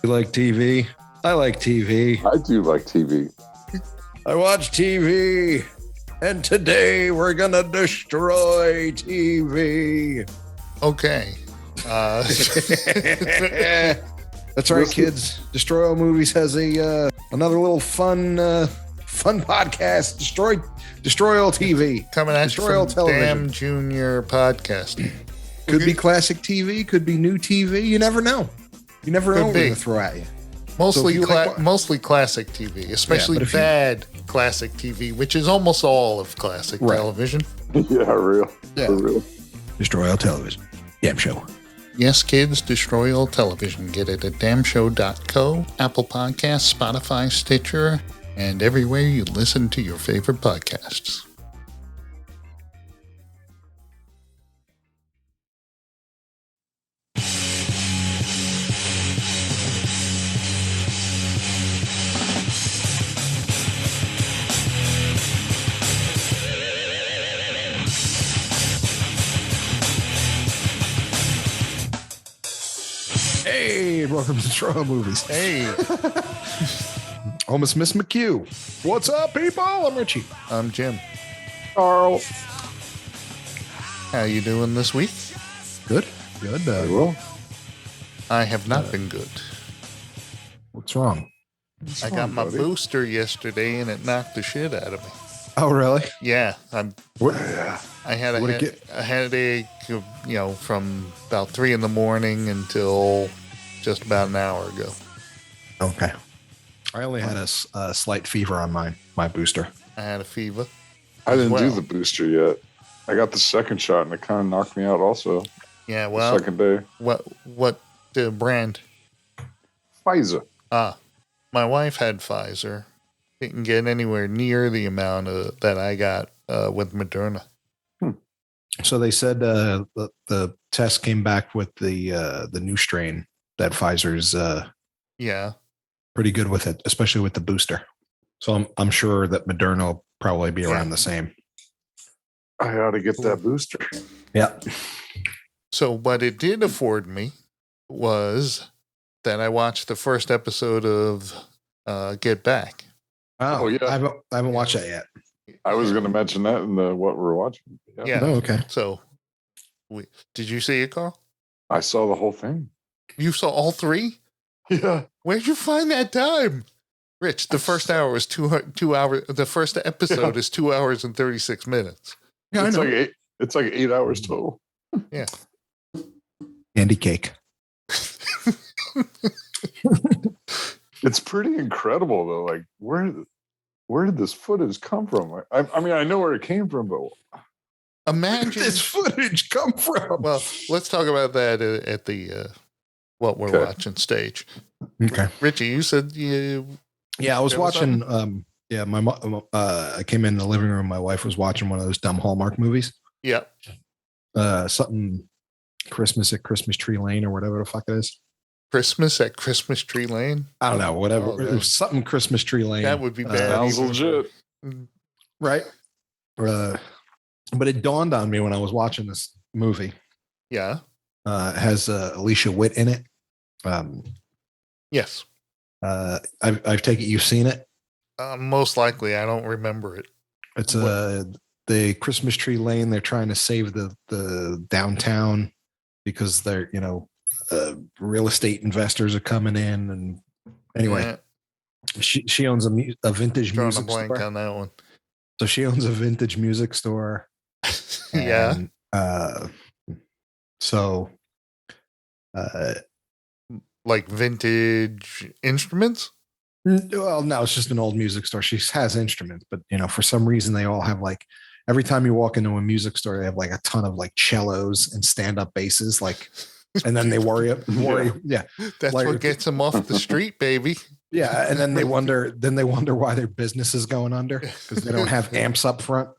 You like TV? I like TV. I do like TV. I watch TV. And today we're going to destroy TV. Okay. That's right, kids. Destroy All Movies has a another little fun podcast. Destroy All TV. Coming at Destroy you All from Television. Damn Junior Podcast. Could be classic TV. Could be new TV. You never know. You never know what we're going to throw at you. Mostly, So mostly classic TV, especially bad classic TV, which is almost all of classic television. Yeah, real. Yeah. For real. Destroy All Television. DAMshow. Yes, kids, destroy all television. Get it at DAMshow.co, Apple Podcasts, Spotify, Stitcher, and everywhere you listen to your favorite podcasts. Hey, welcome to Destroy All Movies. Hey, Almost Miss McHugh. What's up, people? I'm Richie. I'm Jim. Carl. How you doing this week? Good. Good. I will. I have not been good. What's wrong? I got my booster yesterday, and it knocked the shit out of me. Oh, really? Yeah, What? I had What'd it a headache, from about 3 a.m. until just about an hour ago. Okay. I only had a slight fever on my booster. I had a fever. I didn't do Well. the booster yet. I got the second shot and it kind of knocked me out also. Yeah, The well, second day. what brand? Pfizer. My wife had Pfizer. Didn't get anywhere near the amount that I got with Moderna. So they said the test came back with the new strain that Pfizer's Yeah, pretty good with it, especially with the booster. So I'm sure that Moderna will probably be around the same. I ought to get that booster. Yeah. so what it did afford me was that I watched the first episode of Get Back. Oh, yeah. I haven't watched that yet. I was going to mention that in what we're watching. Yeah. Oh, okay. So, did you see it, Carl? I saw the whole thing. You saw all 3? Yeah. Where'd you find that time? Rich, the first hour was 2 hours. The first episode is 2 hours and 36 minutes. Yeah, It's I know. like it's like 8 hours total. Yeah. Candy cake. It's pretty incredible though. Like where did this footage come from? I mean, I know where it came from, but Imagine this footage come from? Well, let's talk about that at the what we're watching stage. Okay. Richie, you said you. Yeah, I was There was watching. I came in the living room. My wife was watching one of those dumb Hallmark movies. Yeah. Something Christmas at Christmas Tree Lane or whatever the fuck it is. Christmas at Christmas Tree Lane. I don't know. Whatever. Oh, it was something Christmas Tree Lane. That would be bad. sounds legit. Right. But it dawned on me when I was watching this movie. Yeah. It has Alicia Witt in it. Yes. I've taken it you've seen it. Most likely, I don't remember it. It's the Christmas Tree Lane. They're trying to save the downtown because they're real estate investors are coming in, and anyway, she owns a vintage Drawing a music blank store. on that one. So she owns a vintage music store. Yeah. And, Like vintage instruments. well, no, it's just an old music store. She has instruments, but for some reason they all have like every time you walk into a music store, they have like a ton of like cellos and stand-up basses, like, and then they worry. Yeah. That's like, what gets them off the street, baby. Yeah, and then they wonder why their business is going under because they don't have amps up front.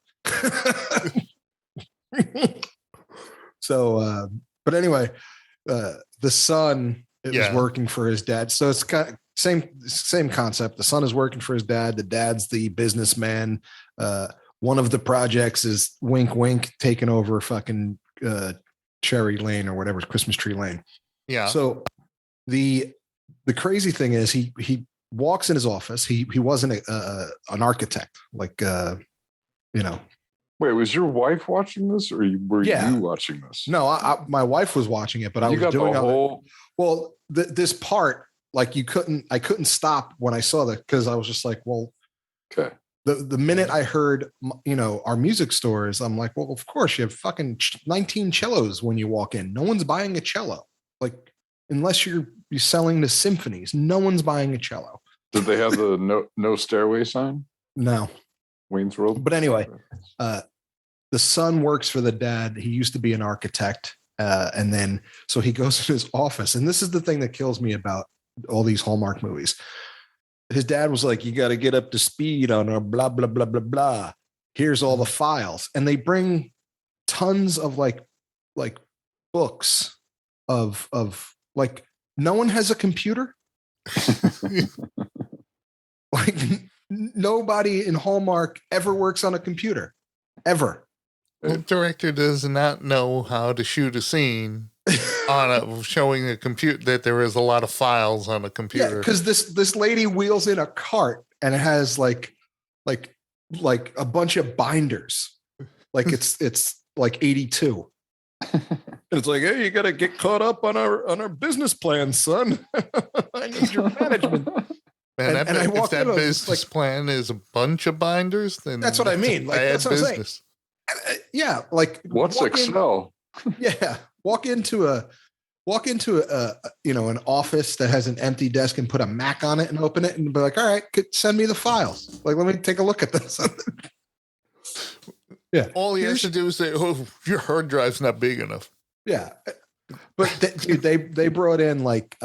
So, but anyway, the son is working for his dad. So it's kind of same concept. The son is working for his dad. The dad's the businessman. One of the projects is wink, wink, taking over fucking Cherry Lane or whatever, Christmas Tree Lane. Yeah. So the the crazy thing is he walks in his office. He wasn't an architect, like you know. Wait, was your wife watching this, or were Yeah. you watching this? No, my wife was watching it, but I You was got doing the whole. well. This part, like I couldn't stop when I saw that, because I was just like, well, Okay. the minute I heard, our music stores, I'm like, well, of course you have fucking 19 cellos when you walk in. No one's buying a cello, like, unless you're selling to symphonies. No one's buying a cello. Did they have the no stairway sign? No. Wayne's World. But anyway, the son works for the dad. He used to be an architect. And then, so he goes to his office. And this is the thing that kills me about all these Hallmark movies. His dad was like, you got to get up to speed on our blah, blah, blah, blah, blah. Here's all the files. And they bring tons of like books of like, no one has a computer. Like, nobody in Hallmark ever works on a computer, ever. The director does not know how to shoot a scene on showing a computer, that there is a lot of files on a computer. Yeah, because this lady wheels in a cart and it has like a bunch of binders, like it's like 82. And it's like, hey, you got to get caught up on our business plan, son. I need your management. And I walked if that business plan is a bunch of binders, then that's what I mean. Like, that's what I'm saying. Yeah, like, what's Excel? Walk into an office that has an empty desk and put a Mac on it and open it and be like, all right, send me the files. Like, let me take a look at this. Yeah. All he has to do is say, "Oh, your hard drive's not big enough." Yeah, but dude, they brought in like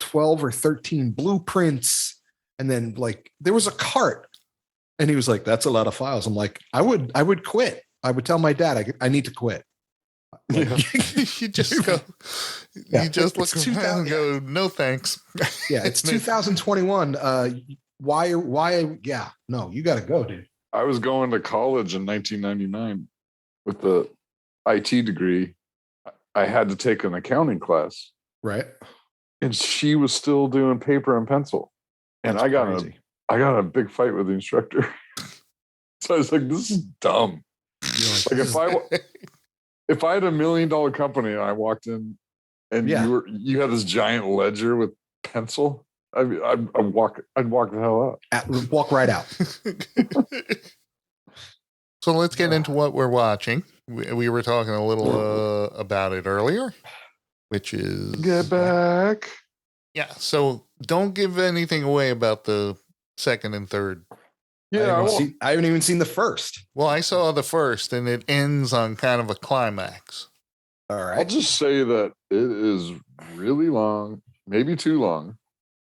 12 or 13 blueprints, and then like there was a cart, and he was like, "That's a lot of files." I'm like, I would quit. I would tell my dad, I need to quit. Like, you just go. You just look around and go, "No, thanks." Yeah, it's 2021. Why? Yeah, no, you got to go, dude. I was going to college in 1999 with the IT degree. I had to take an accounting class, right? And she was still doing paper and pencil, and I got a big fight with the instructor. So I was like, "This is dumb." Like if I had $1 million company and I walked in, and you had this giant ledger with pencil, I'd walk the hell out. Walk right out. So let's get into what we're watching. We were talking a little about it earlier, which is Get Back. Yeah. So don't give anything away about the second and third. Yeah, I haven't even seen the first. Well, I saw the first, and it ends on kind of a climax. All right. I'll just say that it is really long, maybe too long.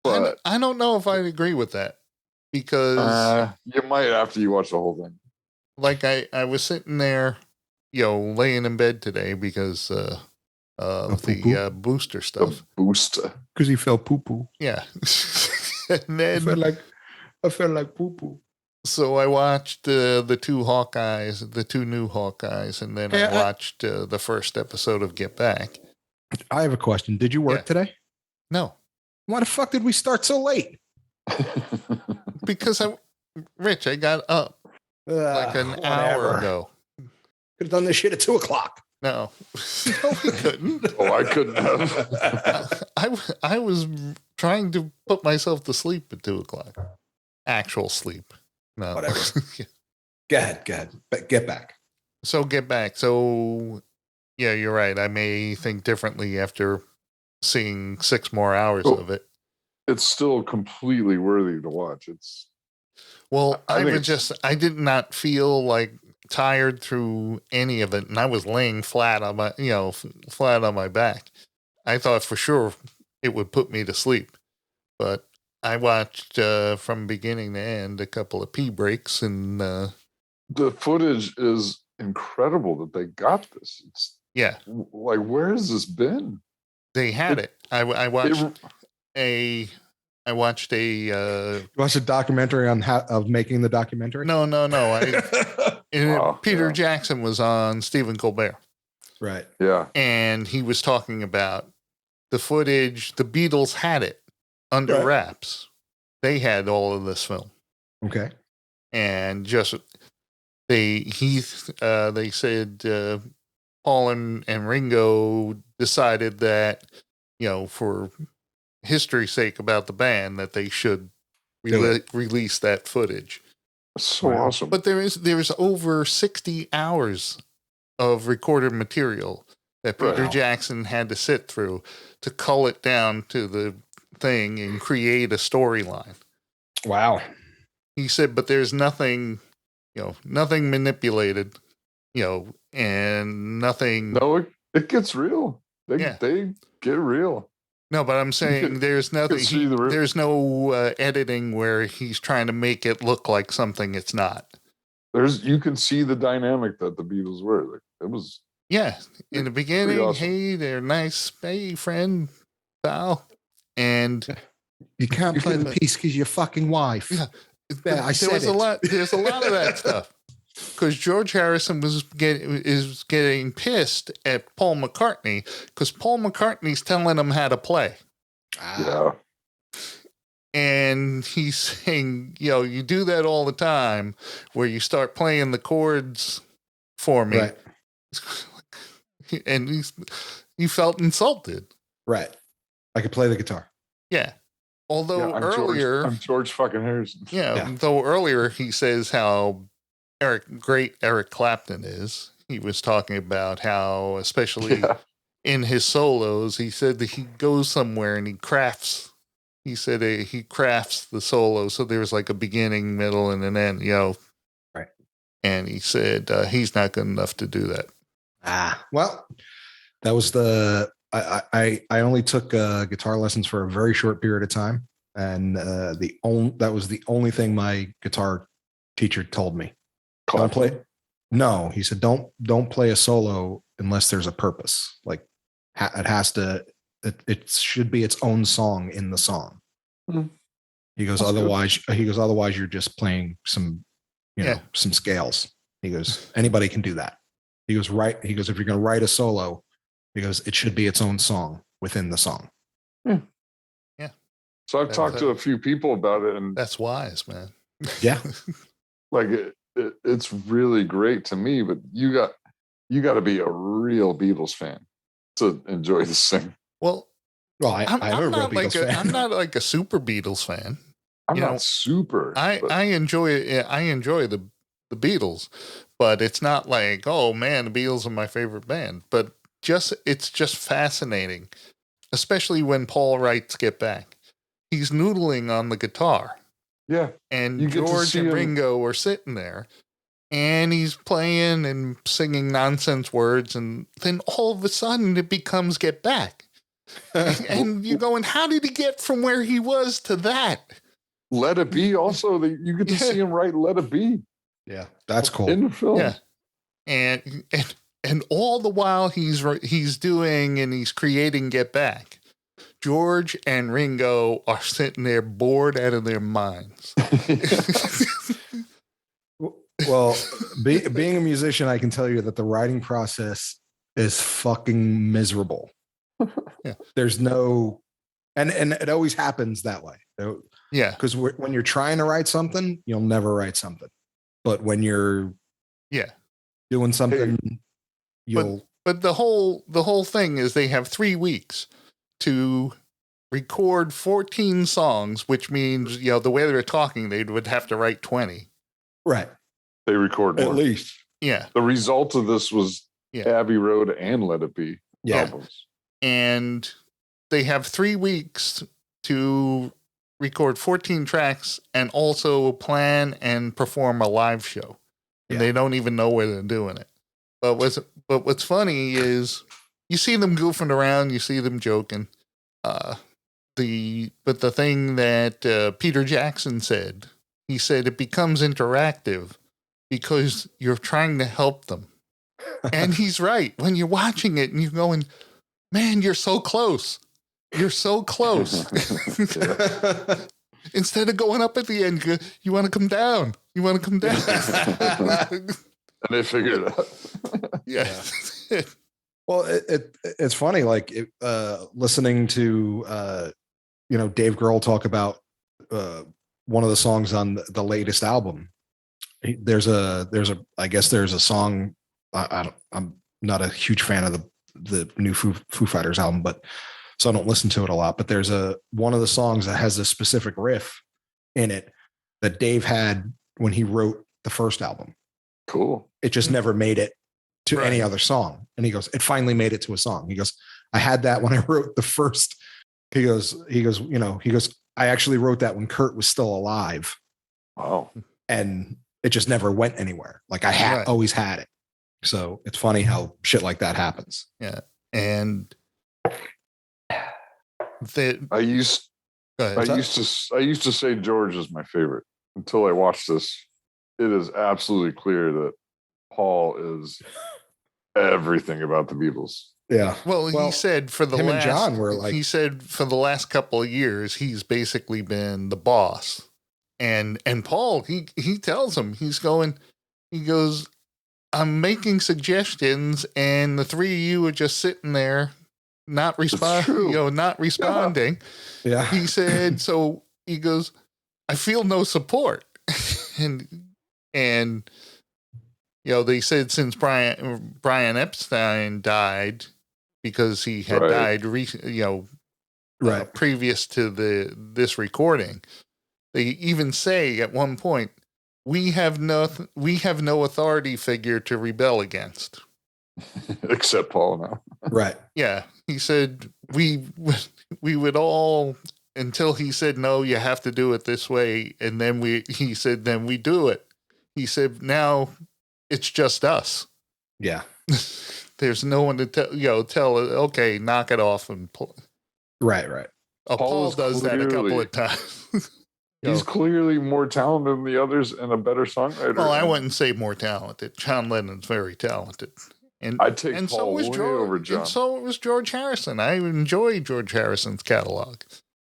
But I don't know if I'd agree with that, because you might after you watch the whole thing. Like I was sitting there, laying in bed today because of the booster stuff. The booster. Because he felt poo-poo. Yeah. And then I felt like poo-poo. So I watched the two new Hawkeyes, and then I watched the first episode of Get Back. I have a question. Did you work today? No. Why the fuck did we start so late? Because I got up like an hour ago. Could have done this shit at 2:00. No, we couldn't. Oh, I couldn't have. I was trying to put myself to sleep at 2:00. Actual sleep. No. Whatever. Go ahead. Get Back. So Get Back. So, yeah, you're right. I may think differently after seeing 6 more hours of it. It's still completely worthy to watch. I did not feel like tired through any of it, and I was laying flat on my back. I thought for sure it would put me to sleep, but I watched from beginning to end a couple of pee breaks, and the footage is incredible that they got this. Like, where has this been? They had it. I watched You watched a documentary on of making the documentary? No. Peter Jackson was on Stephen Colbert. Right. Yeah. And he was talking about the footage, the Beatles had it under Right. wraps. They had all of this film. Okay. And just they said Paul and Ringo decided that, for history's sake about the band, that they should release that footage. So awesome. But there's over 60 hours of recorded material that Peter Jackson had to sit through to cull it down to the thing and create a storyline. Wow. He said, but there's nothing, nothing manipulated, and nothing. No, it gets real. They get real. No, but I'm saying there's nothing. There's no editing where he's trying to make it look like something it's not. You can see the dynamic that the Beatles were. Like, it was. Yeah, in the beginning, awesome. Hey, they're nice, hey, friend, pal, and you can't play the piece because you're fucking wife. Yeah, there's a lot of that stuff. Because George Harrison is getting pissed at Paul McCartney because Paul McCartney's telling him how to play. Yeah. And he's saying, you do that all the time where you start playing the chords for me. Right. And he felt insulted. Right. I could play the guitar. Yeah. Although earlier... I'm George fucking Harrison. Yeah. Though earlier he says how great Eric Clapton is. He was talking about how, especially in his solos, he said that he goes somewhere and he crafts. He said he crafts the solo, so there's like a beginning, middle, and an end. Right. And he said he's not good enough to do that. Well, that was I only took guitar lessons for a very short period of time, and that was the only thing my guitar teacher told me. Don't play. No, he said, don't play a solo unless there's a purpose. Like it has to, it should be its own song in the song. Mm-hmm. He goes, otherwise you're just playing some, some scales. He goes, anybody can do that. He goes, right. He goes, if you're going to write a solo, he goes, it should be its own song within the song. Yeah. So I've talked to a few people about it, and that's wise, man. Yeah. Like it's really great to me, but you got to be a real Beatles fan to enjoy this thing. Well, I'm a real Beatles fan. I'm not like a super Beatles fan. I'm not super. I enjoy it. I enjoy the Beatles, but it's not like, oh man, the Beatles are my favorite band. But it's just fascinating, especially when Paul writes "Get Back." He's noodling on the guitar. Yeah. And George and Ringo are sitting there, and he's playing and singing nonsense words, and then all of a sudden it becomes "Get Back." And you're going, how did he get from where he was to that? Let It Be also, you get to see him write Let It Be. Yeah, that's cool. In the film. Yeah. And all the while he's doing and he's creating "Get Back," George and Ringo are sitting there bored out of their minds. Well, being a musician, I can tell you that the writing process is fucking miserable. Yeah. There's no, and it always happens that way. Yeah. Because when you're trying to write something, you'll never write something. But when you're doing something, you'll. But the whole thing is they have 3 weeks to record 14 songs, which means, the way they're talking, they would have to write 20. Right. They record more. At least. Yeah. The result of this was Abbey Road and Let It Be albums. And they have 3 weeks to record 14 tracks and also plan and perform a live show. And they don't even know where they're doing it. But what's funny is you see them goofing around, you see them joking. But the thing that Peter Jackson said, he said it becomes interactive because you're trying to help them. And he's right. When you're watching it and you're going, man, you're so close. You're so close. Instead of going up at the end, you want to come down. You want to come down. And they figured it out. Yeah. Well, it's funny, like listening to Dave Grohl talk about one of the songs on the latest album. There's a I guess there's a song. I'm not a huge fan of the new Foo Fighters album, but so I don't listen to it a lot. But there's one of the songs that has a specific riff in it that Dave had when he wrote the first album. Cool. It just never made it to any other song. And he goes, it finally made it to a song. He goes, I had that when I wrote the first. He goes, I actually wrote that when Kurt was still alive. Wow. And it just never went anywhere. Like I always had it. So it's funny how shit like that happens. Yeah. And I used to say George is my favorite until I watched this. It is absolutely clear that Paul is everything about the Beatles. Yeah. Well, he said for the him last, and John were like, he said for the last couple of years, he's basically been the boss. And Paul, he tells him, he goes, I'm making suggestions and the three of you are just sitting there not responding. Yeah. He said, so he goes, I feel no support. and they said since Brian Epstein died, because he had died previous to this recording, they even say at one point, we have no authority figure to rebel against. Except Paul now. Right. Yeah. He said we would all, until he said, no, you have to do it this way. And then he said, then we do it. He said, now it's just us. Yeah. There's no one to tell, okay, knock it off and pull. Right. Paul does that a couple of times. He's clearly more talented than the others and a better songwriter. Well, I wouldn't say more talented. John Lennon's very talented. And I take Paul way over John. And so was George Harrison. I enjoy George Harrison's catalog.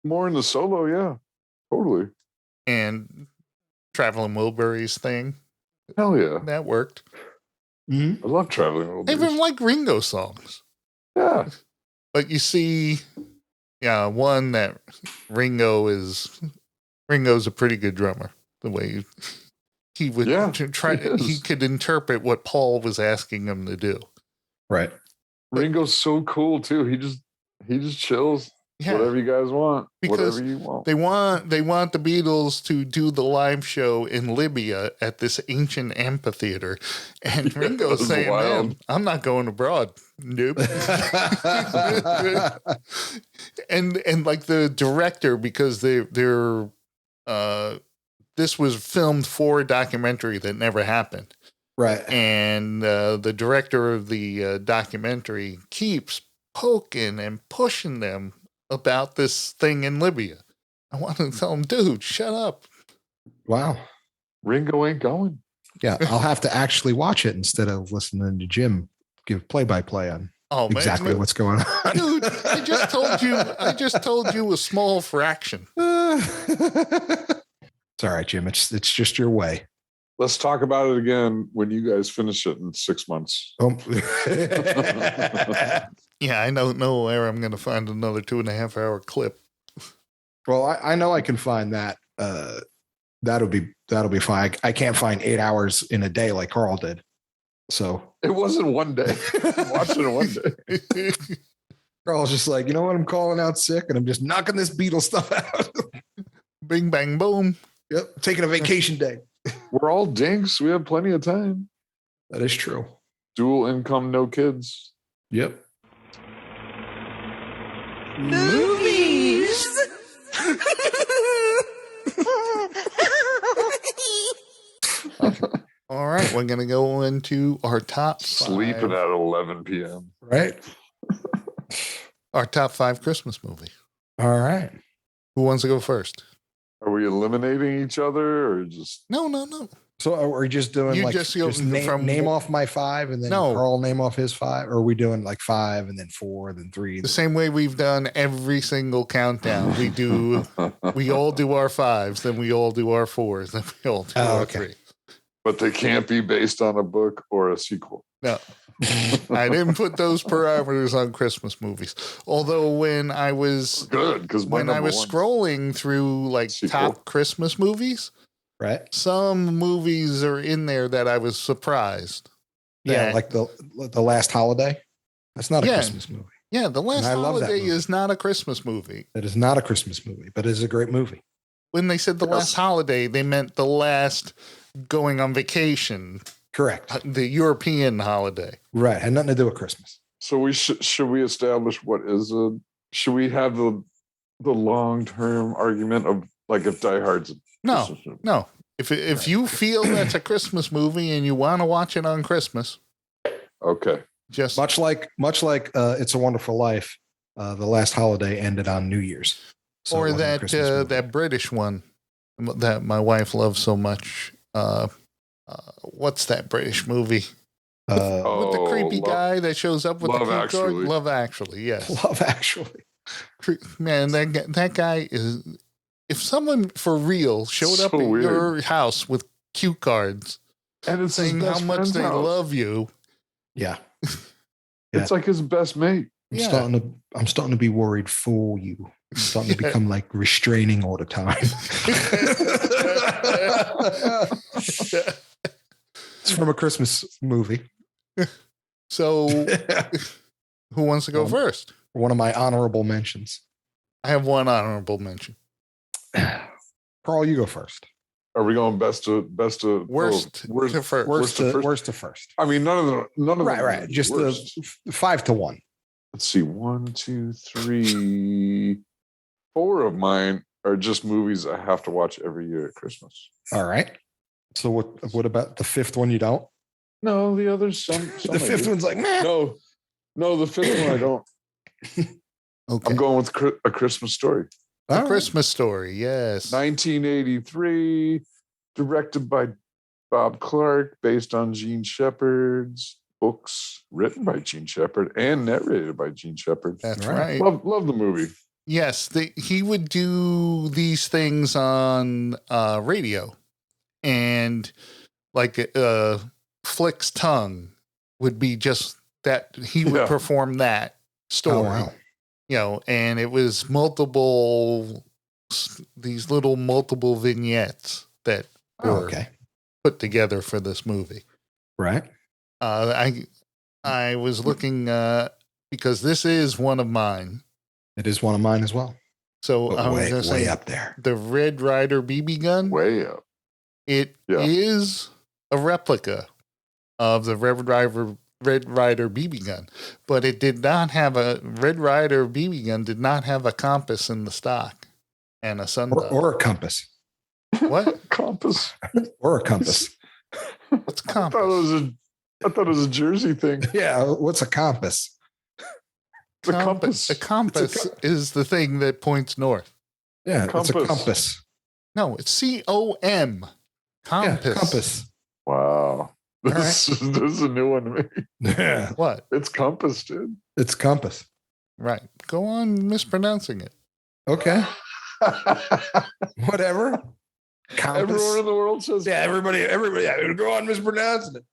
More in the solo, yeah. Totally. And Traveling Wilburys thing. Hell yeah. That worked. Mm-hmm. I love Traveling Wilburys. I even like Ringo songs. Yeah. But you see, one that Ringo's a pretty good drummer. The way he would he could interpret what Paul was asking him to do. Right. Ringo's so cool too. He just chills. Yeah. Whatever you guys want. Because whatever you want. They want the Beatles to do the live show in Libya at this ancient amphitheater. And Ringo's saying, man, I'm not going abroad. Nope. and like the director, because they're this was filmed for a documentary that never happened. Right. And the director of the documentary keeps poking and pushing them about this thing in Libya. I want to tell him, dude, shut up. Wow. Ringo ain't going. Yeah, I'll have to actually watch it instead of listening to Jim give play-by-play on exactly what's going on. Dude, I just told you a small fraction. It's all right, Jim. It's just your way. Let's talk about it again when you guys finish it in 6 months. Oh. Yeah, I don't know where I'm going to find another 2.5-hour clip. Well, I know I can find that. That'll be fine. I can't find 8 hours in a day like Carl did. So it wasn't one day. Watching it one day. Carl's just like, you know what? I'm calling out sick and I'm just knocking this Beatles stuff out. Bing, bang, boom. Yep. Taking a vacation day. We're all dinks. We have plenty of time. That is true. Dual income, no kids. Yep. Movies. All right, we're going to go into our top 5. Sleeping at 11 p.m. Right. Our top 5 Christmas movie. All right. Who wants to go first? Are we eliminating each other or just... No. So are we just doing name off my 5 and then Carl name off his 5? Or are we doing like 5 and then 4 and then 3? The same way we've done every single countdown. We all do our 5s, then we all do our 4s, then we all do our 3. But they can't be based on a book or a sequel. No. I didn't put those parameters on Christmas movies. Although when I was scrolling through like top Christmas movies, right? Some movies are in there that I was surprised. Yeah, like the Last Holiday. That's not a Christmas movie. Yeah, The Last Holiday is not a Christmas movie. It is not a Christmas movie, but it is a great movie. When they said The Last Holiday, they meant the last going on vacation. Correct. The European holiday. Right. Had nothing to do with Christmas. So should we establish should we have the long-term argument of like if Die Hard's a Christmas movie? No. If you feel that's a Christmas movie and you want to watch it on Christmas. Okay. Just much like It's a Wonderful Life, The Last Holiday ended on New Year's. So or that British one that my wife loves so much. What's that British movie? With the creepy guy that shows up with the cue card? Love Actually, yes. Love Actually. Man, that guy is... If someone for real showed up at your house with cue cards and it's saying how much they love you... Yeah. It's like his best mate. I'm starting to be worried for you. I'm starting to become like restraining all the time. It's from a Christmas movie. So who wants to go first? One of my honorable mentions. I have one honorable mention. Carl, you go first. Are we going best to worst to first? I mean, none of them. Right. Just worst. The 5 to 1. Let's see. 1, 2, 3, 4 of mine are just movies I have to watch every year at Christmas. All right. So what about the 5th one? You don't? No, the others. Some the 5th one's like, meh. No, the 5th one I don't. Okay. I'm going with A Christmas Story. Christmas Story, yes. 1983, directed by Bob Clark, based on Gene Shepard's books, written by Gene Shepard and narrated by Gene Shepard. That's right. Love the movie. Yes, he would do these things on radio, and like Flick's tongue would be just that. He would perform that story. Oh, wow. And it was these little multiple vignettes that were put together for this movie. Right. I was looking because this is one of mine. It is one of mine as well. So but I was going to say up there. The Red Ryder BB gun. Way up. It is a replica of the Red Ryder BB gun, but it did not have Red Ryder BB gun did not have a compass in the stock and a sundial or a compass. What? Compass or a compass? What's compass? I thought it was a Jersey thing. Yeah, what's a compass? A compass. A compass is the thing that points north. Yeah, it's a compass. No, it's COM. Compass. Yeah, compass. Wow. This is a new one to me. Yeah. What? It's compass, dude. It's compass. Right. Go on mispronouncing it. Okay. Whatever. Compass. Everyone in the world says everybody go on mispronouncing it.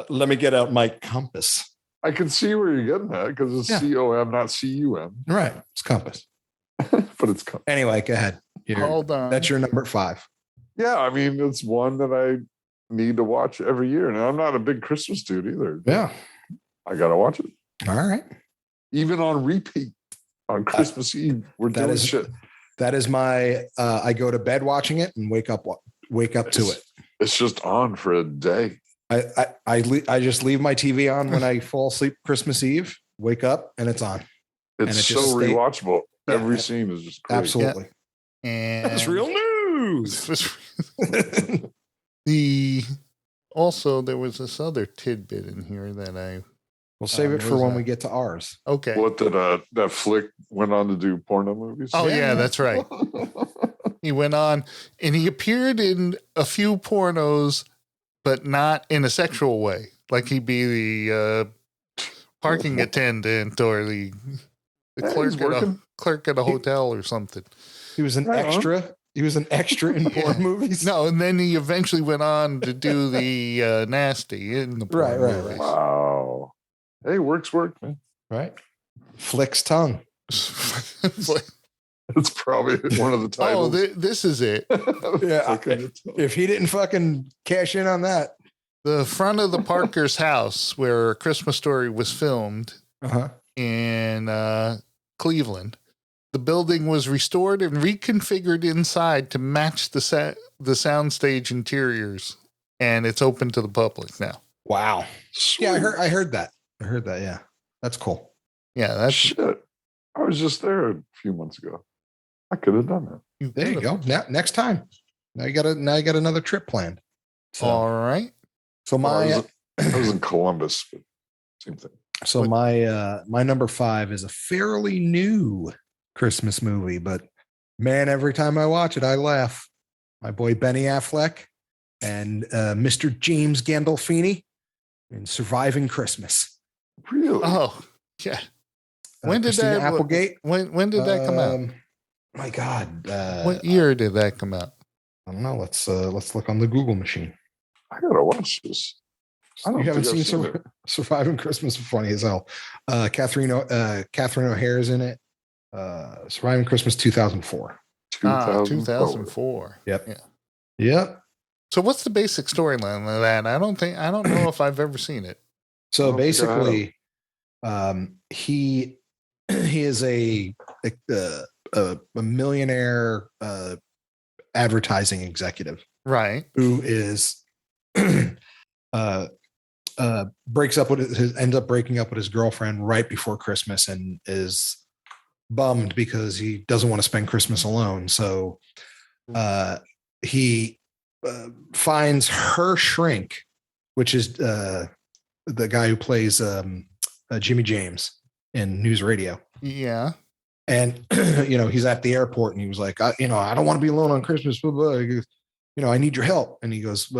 Let me get out my compass. I can see where you're getting at because it's COM, not CUM. Right. It's compass. But it's compass. Anyway, go ahead. Hold on. That's your number 5. Yeah, I mean, it's one that I need to watch every year. And I'm not a big Christmas dude either. Yeah. I got to watch it. All right. Even on repeat on Christmas Eve. We're doing shit. That is my, I go to bed watching it and wake up to it. It's just on for a day. I just leave my TV on when I fall asleep Christmas Eve, wake up and it's on. It's so rewatchable. Every scene is just great. Absolutely. Yeah. And that's real news. Also there was this other tidbit in here that we'll save it for when we get to ours. Okay. What did that Flick went on to do porno movies? Oh yeah, that's right. He went on and he appeared in a few pornos, but not in a sexual way. Like he'd be the parking attendant or the clerk at a hotel or something. He was an extra. He was an extra in porn movies. No, and then he eventually went on to do the nasty in the porn movies. Wow. Hey, work, man. Right. Flicks tongue. That's probably one of the titles. Oh, this is it. Yeah. If he didn't fucking cash in on that. The front of the Parker's house where Christmas Story was filmed in Cleveland. The building was restored and reconfigured inside to match the soundstage interiors, and it's open to the public now. Wow. Sweet. Yeah, I heard that. Yeah, that's cool. Yeah, that's shit. I was just there a few months ago. I could have done that. There you go. Now, next time. Now you got another trip planned. So, all right. So I was in Columbus, but same thing. So my number 5 is a fairly new Christmas movie, but man, every time I watch it, I laugh. My boy Benny Affleck and Mr. James Gandolfini in Surviving Christmas. Really? Oh, yeah. When did Christina that Applegate? When did that come out? My God. What year did that come out? I don't know. Let's look on the Google machine. I gotta watch this. You haven't seen Surviving Christmas? Funny as hell. Catherine O'Hare's in it. Surviving Christmas 2004. 2004. Yep. Yeah. Yep. So what's the basic storyline of that? I don't know if I've ever seen it. So basically, he is a millionaire advertising executive, right? Who is ends up breaking up with his girlfriend right before Christmas and is bummed because he doesn't want to spend Christmas alone. So he finds her shrink, which is the guy who plays Jimmy James in News Radio. Yeah. And, he's at the airport and he was like, I don't want to be alone on Christmas. Blah, blah. He goes, I need your help. And he goes,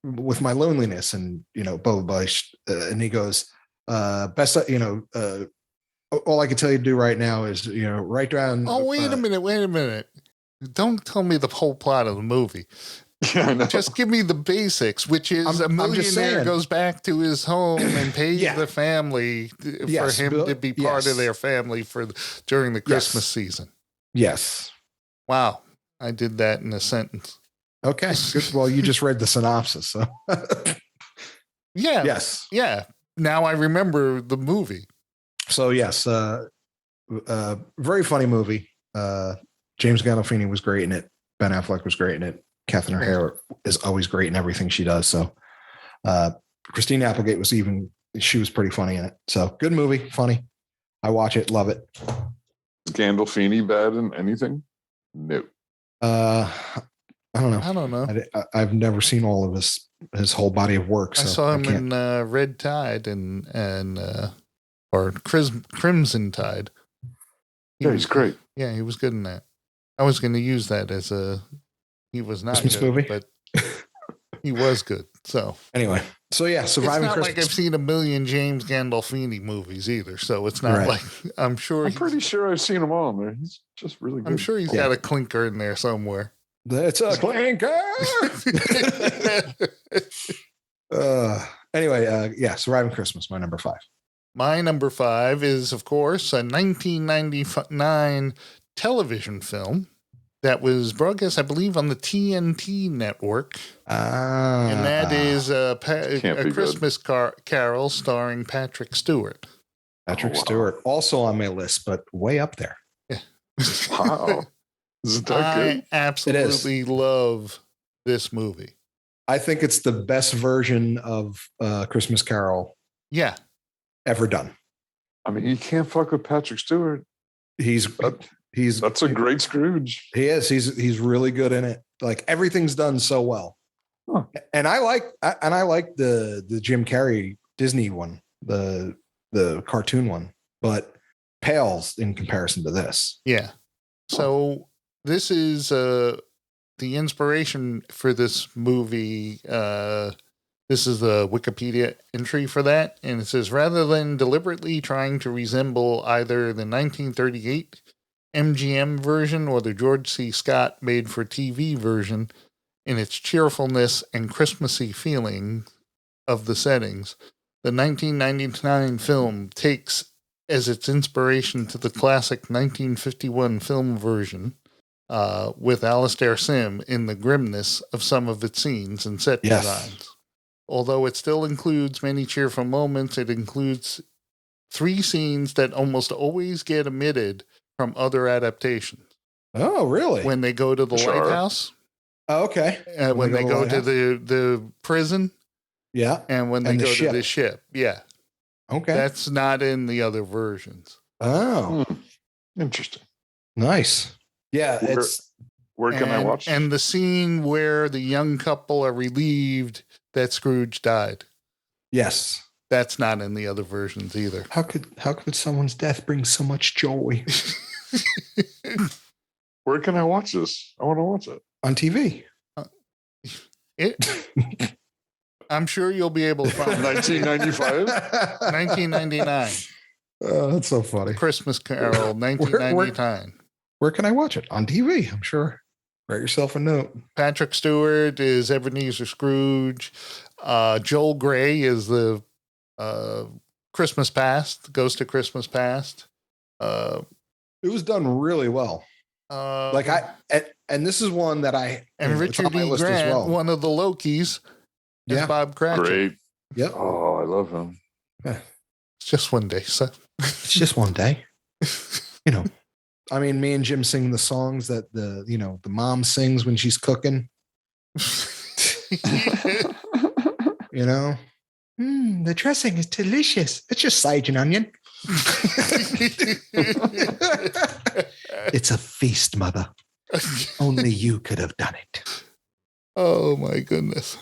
with my loneliness and, blah, blah, blah. And he goes, all I can tell you to do right now is, write down. Oh, wait a minute. Don't tell me the whole plot of the movie. Yeah, just give me the basics, which is a millionaire goes back to his home and pays the family for him to be part of their family during the Christmas season. Yes. Wow. I did that in a sentence. Okay. Good. Well, you just read the synopsis. So. Yeah. Yes. Yeah. Now I remember the movie. So yes, very funny movie. James Gandolfini was great in it. Ben Affleck was great in it. Catherine O'Hare is always great in everything she does. So Christina Applegate she was pretty funny in it. So good movie, funny. I watch it, love it. Is Gandolfini bad in anything? No. I don't know. I've never seen all of his whole body of work. So I saw him in Red Tide or Crimson Tide. He's great. Yeah, he was good in that. I was going to use that as he was not Christmas good, movie, but he was good. So anyway, Surviving Christmas. It's not like I've seen a million James Gandolfini movies either. So it's not like I'm pretty sure I've seen them all in there. He's just really good. I'm sure he's got a clinker in there somewhere. That's a clinker. Anyway, Surviving Christmas, my number 5. My number 5 is, of course, a 1999 television film that was broadcast, I believe, on the TNT network. And that is a Christmas Carol starring Patrick Stewart. Stewart, also on my list, but way up there. Yeah. Wow. Is it that good? I absolutely love this movie. I think it's the best version of Christmas Carol ever done. I mean, you can't fuck with Patrick Stewart. That's a great Scrooge. He is. He's really good in it. Like everything's done so well. Huh. And I like the Jim Carrey Disney one, the cartoon one, but pales in comparison to this. Yeah. So this is the inspiration for this movie. This is the Wikipedia entry for that. And it says, rather than deliberately trying to resemble either the 1938 MGM version or the George C. Scott made-for-TV version in its cheerfulness and Christmassy feeling of the settings, The 1999 film takes as its inspiration to the classic 1951 film version, with Alastair Sim in the grimness of some of its scenes and set designs. Although it still includes many cheerful moments, it includes 3 scenes that almost always get omitted from other adaptations. Oh, really? When they go to the lighthouse. Oh, okay. When they go to the prison. Yeah. And when they go to the ship. Yeah. Okay. That's not in the other versions. Oh. Interesting. Nice. Yeah. Where can I watch? And the scene where the young couple are relieved that Scrooge died. Yes. That's not in the other versions either. How could someone's death bring so much joy? Where can I watch this? I want to watch it. On TV. I'm sure you'll be able to find it. 1995? 1999. Oh, that's so funny. Christmas Carol, 1999. Where can I watch it? On TV, I'm sure. Write yourself a note. Patrick Stewart is Ebenezer Scrooge. Joel Grey is the Christmas Past, Ghost of Christmas Past. It was done really well. And this is one that Richard E. Grant, one of the Lokis, is Bob Cratchit. Great. Yep. Oh, I love him. Yeah. It's just one day, son. It's just one day. I mean, me and Jim sing the songs that the mom sings when she's cooking. The dressing is delicious. It's just sage and onion. It's a feast, Mother. Only you could have done it. Oh my goodness.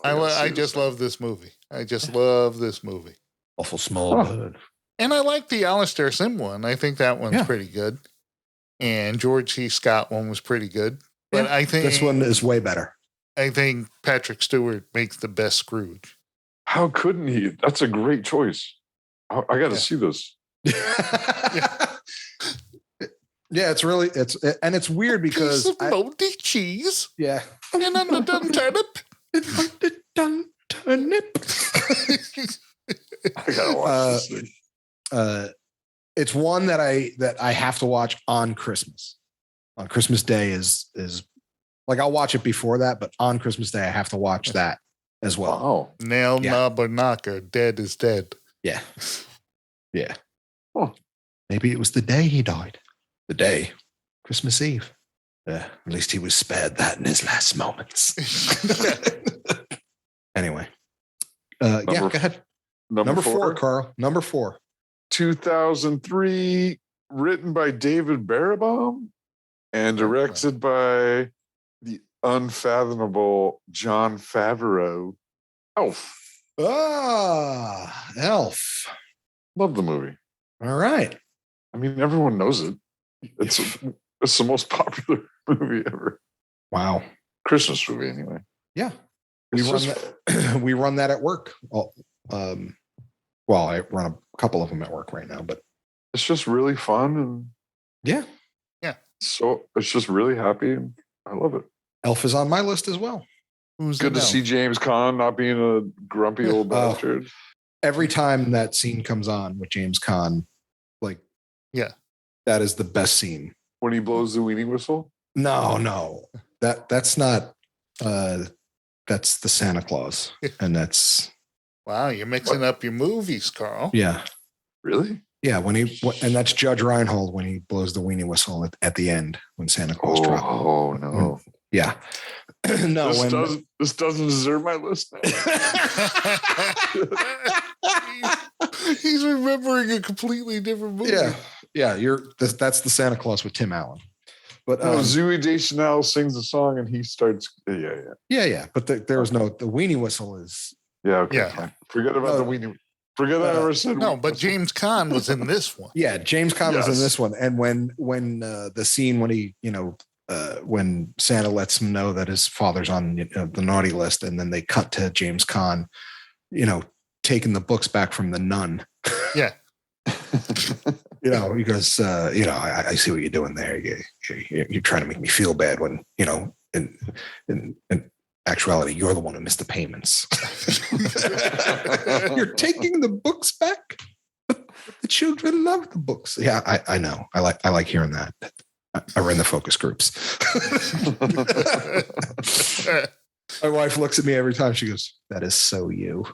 I just love this movie. I just love this movie. Awful small bird. And I like the Alastair Sim one. I think that one's pretty good. And George C. Scott one was pretty good. But I think this one is way better. I think Patrick Stewart makes the best Scrooge. How couldn't he? That's a great choice. I got to see this. Yeah, it's weird because piece of moldy cheese. Yeah. And underdone turnip. Underdone turnip. I gotta watch this thing. It's one that I have to watch on Christmas. On Christmas Day is like I'll watch it before that, but on Christmas Day I have to watch that as well. Oh, nail, knob, or knocker. Dead is dead. Yeah. Yeah. Huh. Maybe it was the day he died. The day, Christmas Eve. At least he was spared that in his last moments. Anyway. Go ahead. Number 4, Carl. Number 4. 2003, written by David Barabom and directed by the unfathomable Jon Favreau. Elf. Elf. Love the movie. All right. I mean, everyone knows it. It's the most popular movie ever. Wow. Christmas movie, anyway. Yeah. We run that at work. Well, I run a couple of them at work right now, but it's just really fun and yeah. So it's just really happy. And I love it. Elf is on my list as well. Who's good to see James Caan not being a grumpy old bastard. Every time that scene comes on with James Caan, that is the best scene. When he blows the weenie whistle? No. That's not. That's the Santa Claus, and that's. Wow, you're mixing up your movies, Carl. Yeah. Really? Yeah, and that's Judge Reinhold when he blows the weenie whistle at the end when Santa Claus drops. Oh no! Yeah, no. This doesn't deserve my list. He's remembering a completely different movie. Yeah. That's the Santa Claus with Tim Allen. But Zooey Deschanel sings a song and he starts. Yeah. But there was the weenie whistle is. Yeah. Okay. Yeah. Forget about the weenie. Forget I ever said. No, but James Caan was in this one. Yeah, James Caan was in this one, and when the scene when he when Santa lets him know that his father's on the naughty list, and then they cut to James Caan, taking the books back from the nun. Yeah. He goes, I see what you're doing there. You're trying to make me feel bad when, and actuality, you're the one who missed the payments. You're taking the books back. The children love the books. Yeah, I know. I like hearing that. I run the focus groups. My wife looks at me every time. She goes, "That is so you."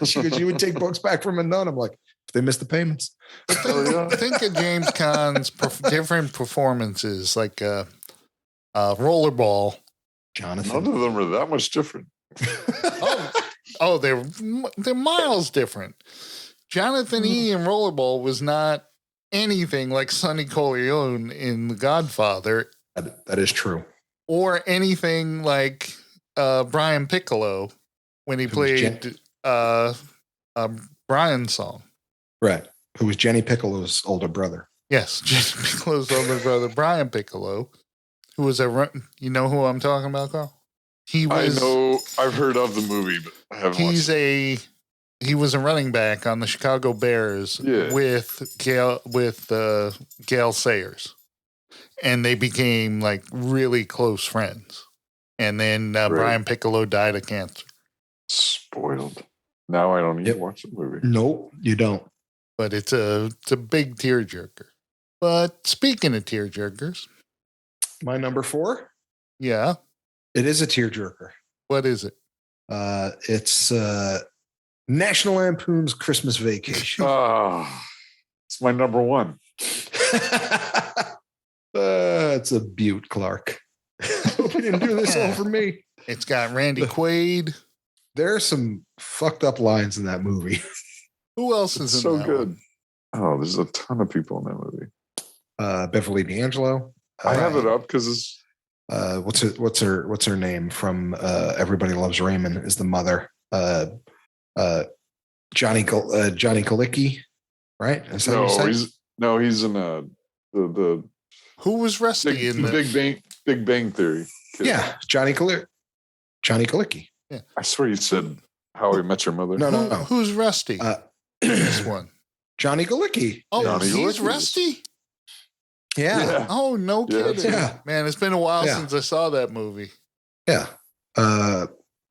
She goes, "You would take books back from a nun." I'm like, "If they miss the payments." Think of James Caan's different performances, like Rollerball. Jonathan. None of them are that much different. They're miles different. Jonathan E. in Rollerball was not anything like Sonny Corleone in The Godfather. That is true. Or anything like Brian Piccolo when he played Brian's song. Right. Who was Jenny Piccolo's older brother. Yes, Jenny Piccolo's older brother, Brian Piccolo, who was you know who I'm talking about, Carl? I know, I've heard of the movie, but I haven't watched it. He was a running back on the Chicago Bears with Gail Sayers. And they became like really close friends. And then Brian Piccolo died of cancer. Spoiled. Now I don't need to watch the movie. Nope, you don't. But it's a big tearjerker. But speaking of tearjerkers. My number 4? Yeah. It is a tearjerker. What is it? It's National Lampoon's Christmas Vacation. It's my number 1. It's a beaut, Clark. Hope you didn't do this all for me. It's got Randy Quaid. There are some fucked up lines in that movie. Who else is in so that good? one? Oh, there's a ton of people in that movie. Beverly D'Angelo. I have it up because it's. What's her name from Everybody Loves Raymond is the mother. Johnny Galicki, right? Is that he's in the who was Rusty in the Big Bang Theory. Kid. Yeah, Johnny Galicki. Yeah, I swear you said How I Met Your Mother. No. Who's Rusty? This one, Johnny Galicki. Oh, Johnny he's Galicki. Rusty. Yeah. Oh, no kidding. Yeah. Man, it's been a while since I saw that movie. Yeah. Are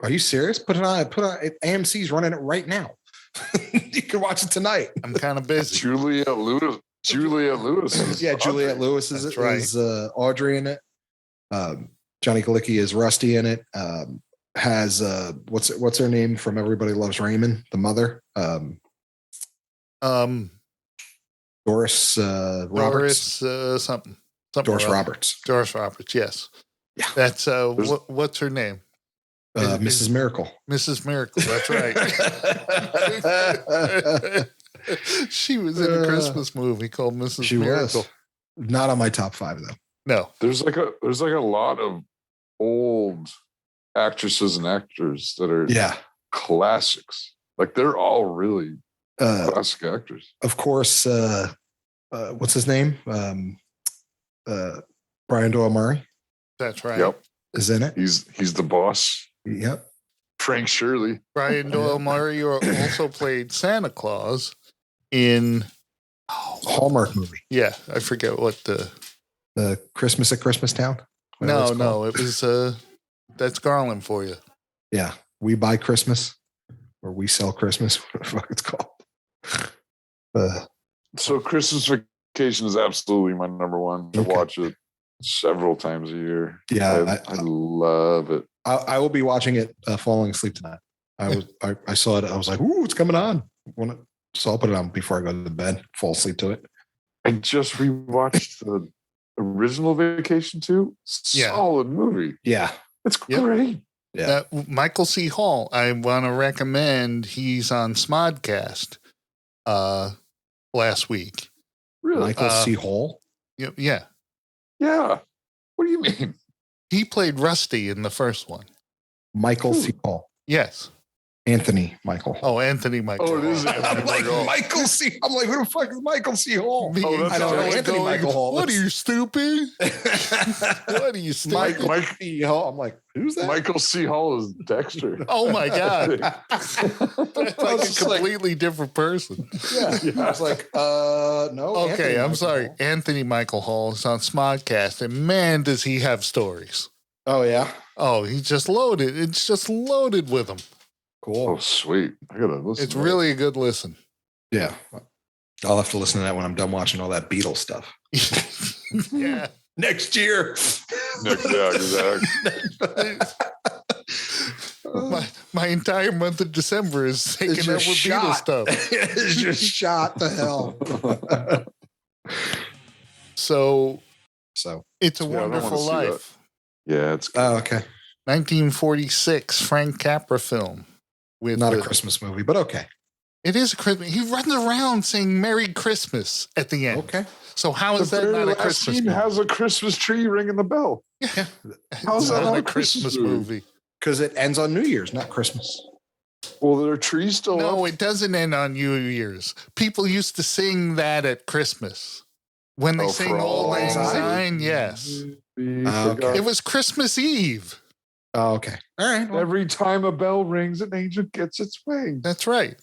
you serious? Put it on. AMC's running it right now. You can watch it tonight. I'm kind of busy. Juliette Lewis. Juliette Lewis is Audrey in it. Johnny Galicki is Rusty in it. Has what's her name from Everybody Loves Raymond? The mother. Doris Roberts. Something Doris Roberts. Doris Roberts. Yes. Yeah. That's what's her name? Mrs. Miracle. Mrs. Miracle. That's right. She was in a Christmas movie called Mrs. Miracle. Was. Not on my top 5 though. No. There's like a lot of old actresses and actors that are classics. Like they're all really classic actors. Of course, what's his name? Brian Doyle Murray. That's right. Yep. Is in it. He's the boss. Yep. Frank Shirley. Brian Doyle Murray also played Santa Claus in Hallmark movie. Yeah, I forget what the Christmas at Christmas Town. No, it was that's Garland for you. Yeah, We Buy Christmas or We Sell Christmas. What the fuck it's called. So Christmas Vacation is absolutely my number 1. I watch it several times a year. Yeah, I love it. I will be watching it falling asleep tonight. I saw it. I was like, "Ooh, it's coming on!" So I'll put it on before I go to bed. Fall asleep to it. I just rewatched the original Vacation too. Solid movie. Yeah, it's great. Yeah, Michael C. Hall. I want to recommend. He's on Smodcast last week. Really, Michael C. Hall. Yeah. What do you mean? He played Rusty in the first one. Michael C. Hall. Yes. Anthony Michael Hall. Oh, Anthony Michael Hall. It is Anthony I'm like, Michael C. I'm like, who the fuck is Michael C. Hall? I don't know. Anthony Michael Hall. What are you, stupid? What are you, stupid? Mike C. Hall. I'm like, who's that? Michael C. Hall is Dexter. Oh, my God. That's like a completely different person. Yeah. I was like, no. Okay, I'm sorry. Anthony Michael Hall is on Smodcast, and man, does he have stories. Oh yeah. Oh, he's just loaded. It's just loaded with them. Cool. Oh, sweet. I gotta listen. It's really a good listen. Yeah. I'll have to listen to that when I'm done watching all that Beatles stuff. Yeah. Next year. Yeah, exactly. My entire month of December is taken up with Beatles stuff. It's just shot to hell. So It's a Yeah, Wonderful Life. Yeah, it's good. Oh, okay. 1946 Frank Capra film. With Not a Christmas movie, but okay. It is a Christmas. He runs around saying Merry Christmas at the end. Okay. So how is that not a Christmas movie? Has a Christmas tree ringing the bell. Yeah. How's that not a Christmas movie? Because it ends on New Year's, not Christmas. Well, their tree's still up. No, it doesn't end on New Year's. People used to sing that at Christmas. When they sing Auld Lang Syne, yes. Okay. It was Christmas Eve. Oh, okay. All right. Well, Every time a bell rings, an angel gets its wings. That's right.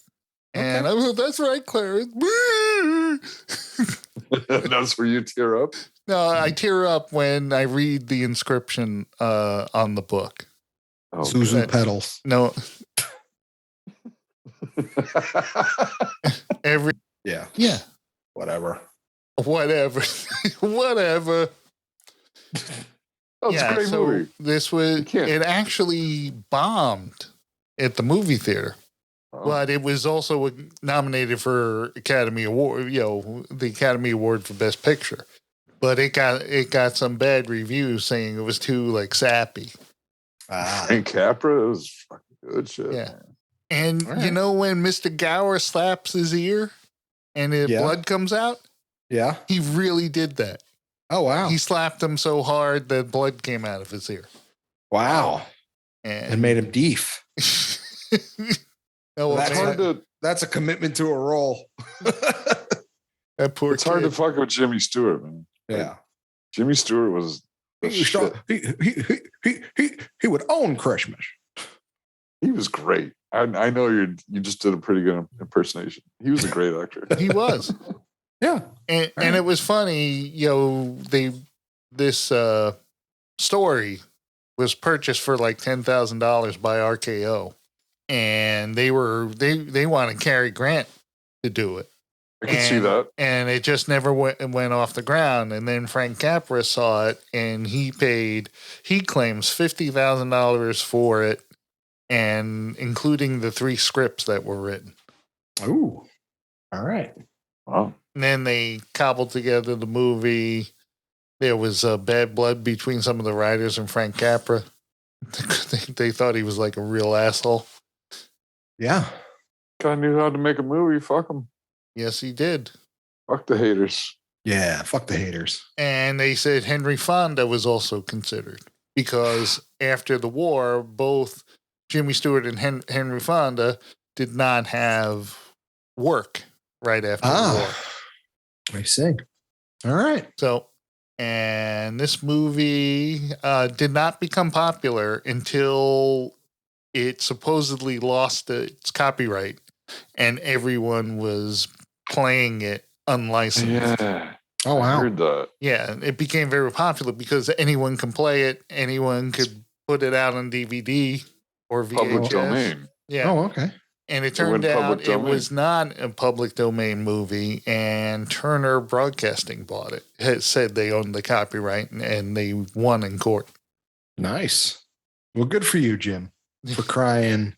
And that's right, Clarence. That's where you tear up? No, I tear up when I read the inscription on the book. Oh, Susan Petals. No. Yeah. Whatever. Whatever. That's a great movie. It actually bombed at the movie theater. Oh. But it was also nominated for Academy Award, the Academy Award for Best Picture. But it got some bad reviews saying it was too sappy. Frank Capra, it was fucking good shit. Yeah. And when Mr. Gower slaps his ear and blood comes out? Yeah. He really did that. Oh, wow. He slapped him so hard that blood came out of his ear. Wow. And made him deaf. That's a commitment to a role. That poor It's hard to fuck with Jimmy Stewart, man. Yeah. Jimmy Stewart was he would own Christmas. He was great. I know you just did a pretty good impersonation. He was a great actor. He was. Yeah. And it was funny, this story was purchased for $10,000 by RKO. And they wanted Cary Grant to do it. I can see that. And it just never went off the ground. And then Frank Capra saw it and he claims $50,000 for it, and including the 3 scripts that were written. Ooh. All right. Wow. And then they cobbled together the movie. There was bad blood between some of the writers and Frank Capra. They thought he was a real asshole. Yeah. Guy knew how to make a movie. Fuck him. Yes, he did. Fuck the haters. Yeah, fuck the haters. And they said Henry Fonda was also considered because after the war, both Jimmy Stewart and Henry Fonda did not have work right after the war. I see. All right. So, and this movie did not become popular until it supposedly lost its copyright and everyone was playing it unlicensed. Yeah. Oh, wow. I heard that. Yeah, it became very popular because anyone can play it. Anyone could put it out on DVD or VHS. Public domain. Yeah. Oh, okay. And it turned out it was not a public domain movie, and Turner Broadcasting bought it. It said they owned the copyright, and they won in court. Nice. Well, good for you, Jim, for crying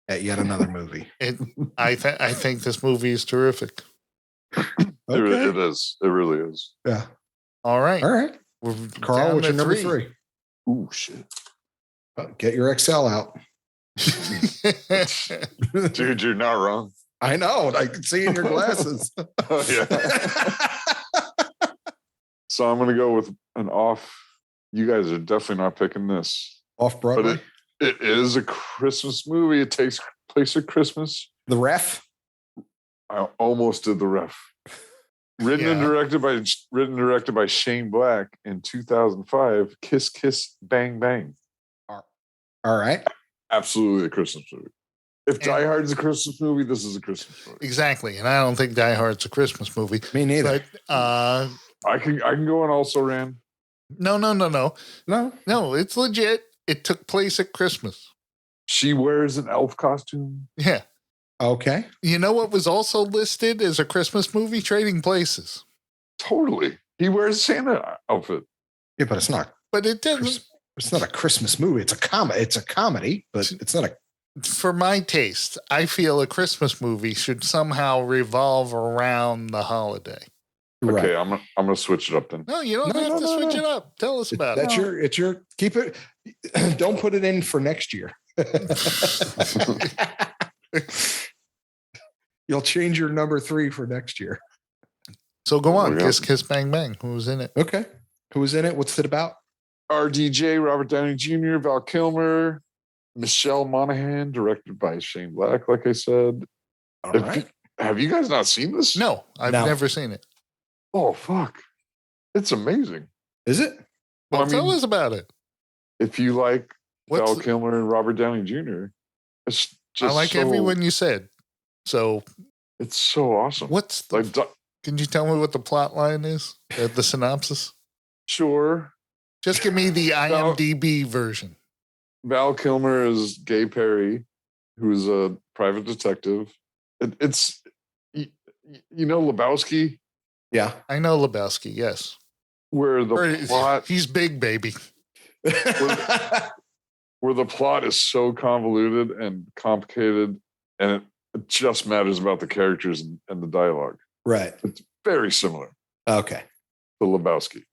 at yet another movie. I think this movie is terrific. Okay. It is. It really is. Yeah. All right. Carl, what's your number 3? Ooh, shit. Get your Excel out. Dude, you're not wrong. I know. I can see in your glasses. Oh, yeah. So I'm going to go with an off. You guys are definitely not picking this. Off Broadway? But it is a Christmas movie. It takes place at Christmas. The Ref? I almost did The Ref. Written and directed by Shane Black in 2005. Kiss Kiss Bang Bang. All right. Absolutely a Christmas movie. If Die Hard is a Christmas movie, this is a Christmas movie. Exactly, and I don't think Die Hard's a Christmas movie. Me neither. But I can go on Also Ran. No. No. It's legit. It took place at Christmas. She wears an elf costume. Yeah. Okay. You know what was also listed as a Christmas movie? Trading Places. Totally. He wears a Santa outfit. Yeah, but it's not. But it didn't. It's not a Christmas movie. It's a comedy, but it's not a. For my taste, I feel a Christmas movie should somehow revolve around the holiday. Okay, I'm gonna switch it up then. No, you don't have to switch it up. Tell us about it. It's your keep it. Don't put it in for next year. You'll change your number 3 for next year. So go on. Kiss, Kiss, Bang, Bang. Who was in it? Okay. Who was in it? What's it about? RDJ, Robert Downey Jr., Val Kilmer, Michelle Monaghan, directed by Shane Black, like I said. All right. Have you guys not seen this? No, I've never seen it. Oh, fuck. It's amazing. Is it? Well, tell us about it. If you like Val Kilmer and Robert Downey Jr., it's just I like everyone you said. So it's so awesome. What's can you tell me what the plot line is? The synopsis? Sure. Just give me the IMDb version. Val Kilmer is Gay Perry, who's a private detective. It's you know Lebowski? Yeah. I know Lebowski, yes. Where the plot... He's big, baby. where the plot is so convoluted and complicated, and it just matters about the characters and the dialogue. Right. It's very similar. Okay. To Lebowski.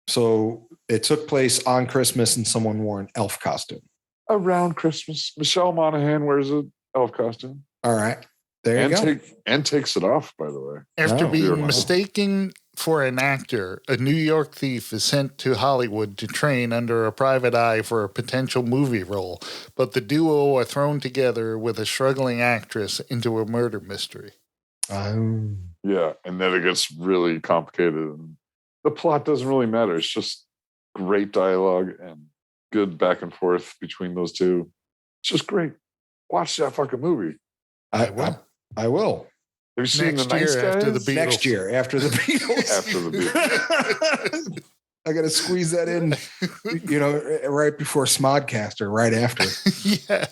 So it took place on Christmas and someone wore an elf costume. Around Christmas. Michelle Monaghan wears an elf costume. All right. There you go. And takes it off, by the way. After being mistaken for an actor, a New York thief is sent to Hollywood to train under a private eye for a potential movie role. But the duo are thrown together with a struggling actress into a murder mystery. Yeah, and then it gets really complicated. The plot doesn't really matter. It's just great dialogue and good back and forth between those two. It's just great. Watch that fucking movie. I will. Have you seen The Nice Guys? After the Beatles. Next year, after the Beatles. After the Beatles. I got to squeeze that in, right before Smodcast or right after. Yeah.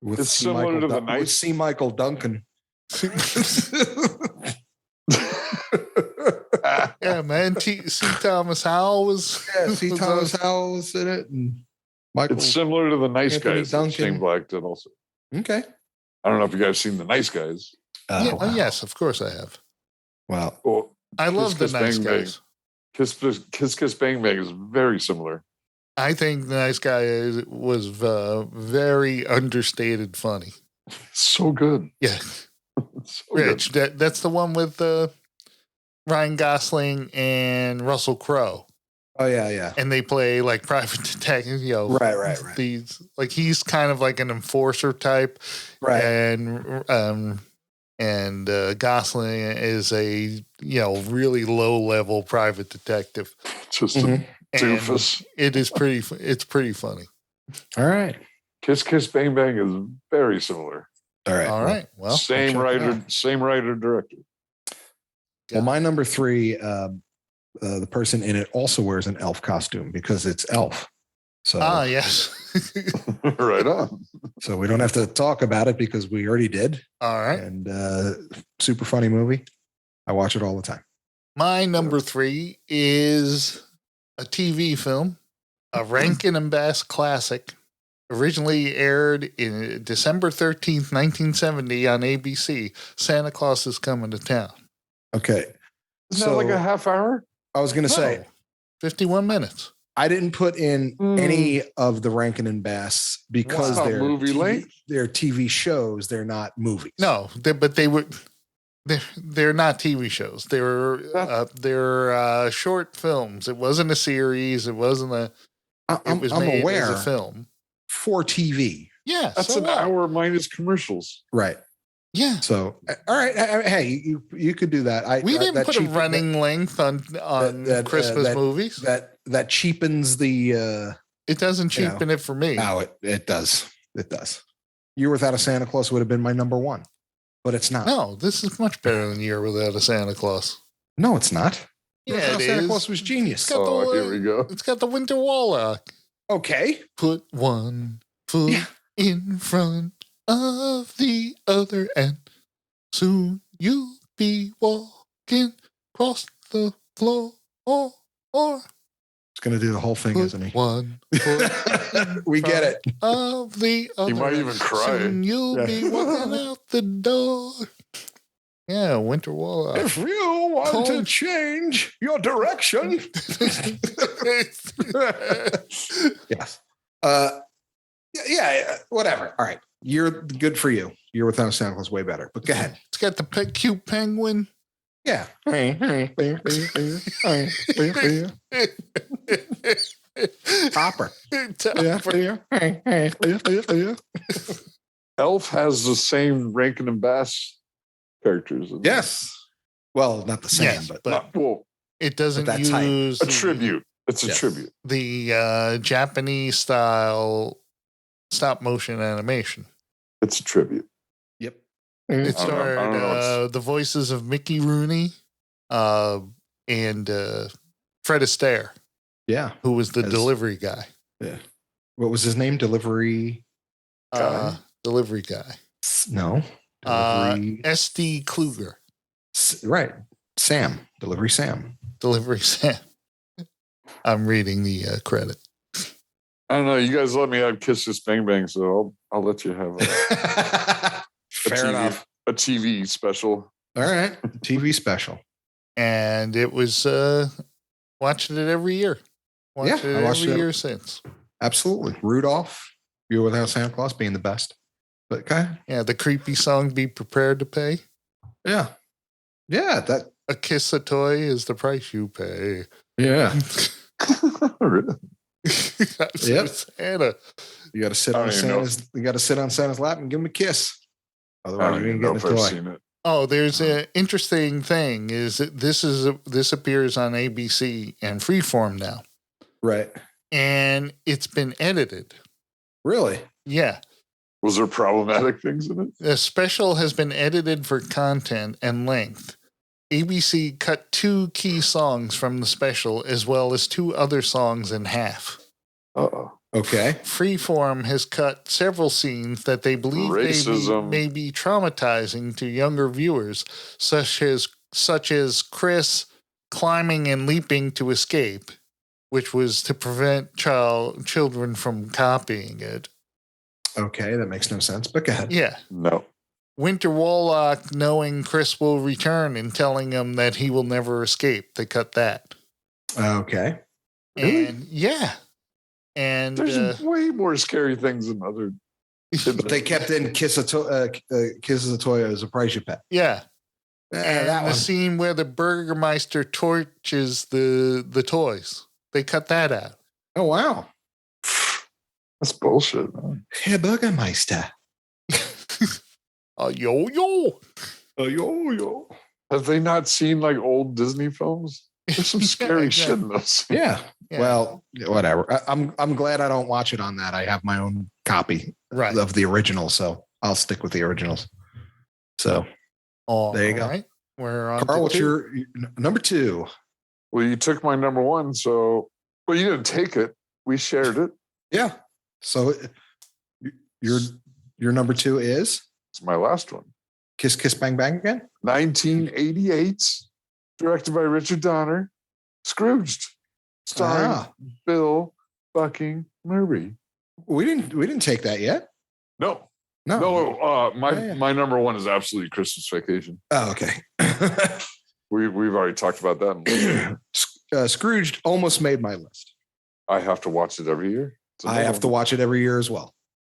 It's similar to The Nice. With C. Michael Duncan. Yeah, man. C. Thomas Howell was. Yeah, C. Thomas Howell was in it, and Michael. It's similar to The Nice Anthony Guys. Duncan. Shane Black did also. Okay. I don't know if you guys have seen The Nice Guys. Wow. Yes, of course I have. Wow. Well, I love The Nice Guys. Kiss Bang Bang is very similar. I think The Nice Guy was very understated funny. So good. Yeah. So Rich, that's the one with Ryan Gosling and Russell Crowe. Oh, yeah. And they play like private detectives, Right. These he's kind of like an enforcer type. Right. And Gosling is a really low level private detective. Just a doofus. It's pretty funny. All right. Kiss Bang Bang is very similar. All right. Well, same writer, director. Well, my number 3, the person in it also wears an elf costume because it's Elf. So yes. Right on. So we don't have to talk about it because we already did. All right. And super funny movie. I watch it all the time. My number 3 is a TV film, a Rankin and Bass classic, originally aired in December 13th, 1970 on ABC. Santa Claus is Coming to Town. Okay. Isn't that like a half hour? I was going to say 51 minutes. I didn't put in any of the Rankin and Bass because they're movie length. They're TV shows. They're not movies. No, but they were. They're not TV shows. They're short films. It wasn't a series. It wasn't a. I'm aware. As a film for TV. Yeah, that's an hour minus commercials. Right. Yeah. So, all right. Hey, you could do that. We didn't put a running length on Christmas movies. That cheapens the. It doesn't cheapen it for me. No, it does. It does. Year Without a Santa Claus would have been my number 1, but it's not. No, this is much better than Year Without a Santa Claus. No, it's not. Yeah, Santa Claus was genius. Here we go. It's got the Winter Warlock. Okay. Put one foot in front of the other, and soon you'll be walking across the floor. He's going to do the whole thing, Put isn't he? one foot we get it. of the other. He might even cry. Soon you'll be walking out the door. Yeah, Winter Warlock. If you want to change your direction. Yes. Yeah, whatever. All right. You're good for you. You're Without Santa Claus way better. But go ahead. It's got the cute penguin. Yeah. Topper. Elf has the same Rankin and Bass characters. Yes. Well, not the same, but well, it doesn't use a tribute. It's a tribute. The Japanese style stop motion animation. It's a tribute. Yep. It starred the voices of Mickey Rooney and Fred Astaire. Yeah. Who was the delivery guy. Yeah. What was his name? Delivery guy? Delivery guy. No. S.D. Kluger. Right. Sam. Delivery Sam. Delivery Sam. I'm reading the credit. I don't know. You guys let me have Kiss This Bang Bang, so I'll let you have Fair enough. A TV special. All right. TV special. And it was watching it every year. I watched it every year since. Absolutely. Rudolph, You're Without Santa Claus being the best. But okay. Yeah, the creepy song Be Prepared to Pay. Yeah. Yeah. That A kiss a toy is the price you pay. Yeah. Really? Yep. Santa. You gotta sit on Santa's lap and give him a kiss. Otherwise you're gonna get a toy. Oh, there's an interesting thing is that this appears on ABC and Freeform now. Right. And it's been edited. Really? Yeah. Was there problematic things in it? The special has been edited for content and length. ABC cut 2 key songs from the special as well as 2 other songs in half. Uh-oh. Okay. Freeform has cut several scenes that they believe may be traumatizing to younger viewers, such as Chris climbing and leaping to escape, which was to prevent children from copying it. Okay, that makes no sense, but go ahead. Yeah. No. Winter Warlock knowing Chris will return and telling him that he will never escape. They cut that. Okay. Really? And yeah. And there's way more scary things than other. But they kept in kisses a toy as a price you pay. Yeah. And that the scene where the Burgermeister torches the toys. They cut that out. Oh wow. That's bullshit, man. Herr Burgermeister. Yo. Have they not seen like old Disney films? There's some scary shit in those. Yeah. Well, whatever. I'm glad I don't watch it on that. I have my own copy of the original, so I'll stick with the originals. So there you go. Right. We're on Carl, what's your number 2? Well, you took my number 1, so you didn't take it. We shared it. Yeah. So your number 2 is? It's my last one. Kiss Kiss Bang Bang again? 1988, directed by Richard Donner. Scrooged, starring Bill fucking Murray. We didn't take that yet. No. My number 1 is absolutely Christmas Vacation. Oh, okay. We've already talked about that. Scrooged almost made my list. I have to watch it every year. I have to watch it every year as well.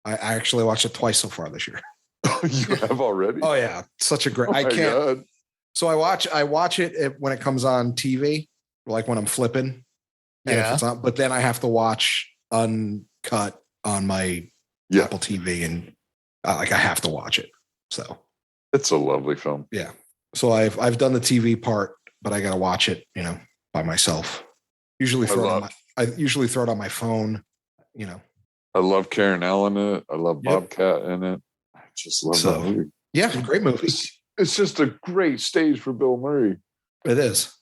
I actually watched it twice so far this year. You have already? Oh yeah, such a great. I can't. God. So I watch it when it comes on TV, like when I'm flipping. And if it's on, but then I have to watch uncut on my Apple TV, and I have to watch it. So it's a lovely film. Yeah. So I've done the TV part, but I got to watch it, by myself. I usually throw it on my phone. I love Karen Allen in it. I love Bobcat in it. I just love that movie. Yeah, great movie. It's just a great stage for Bill Murray. It is.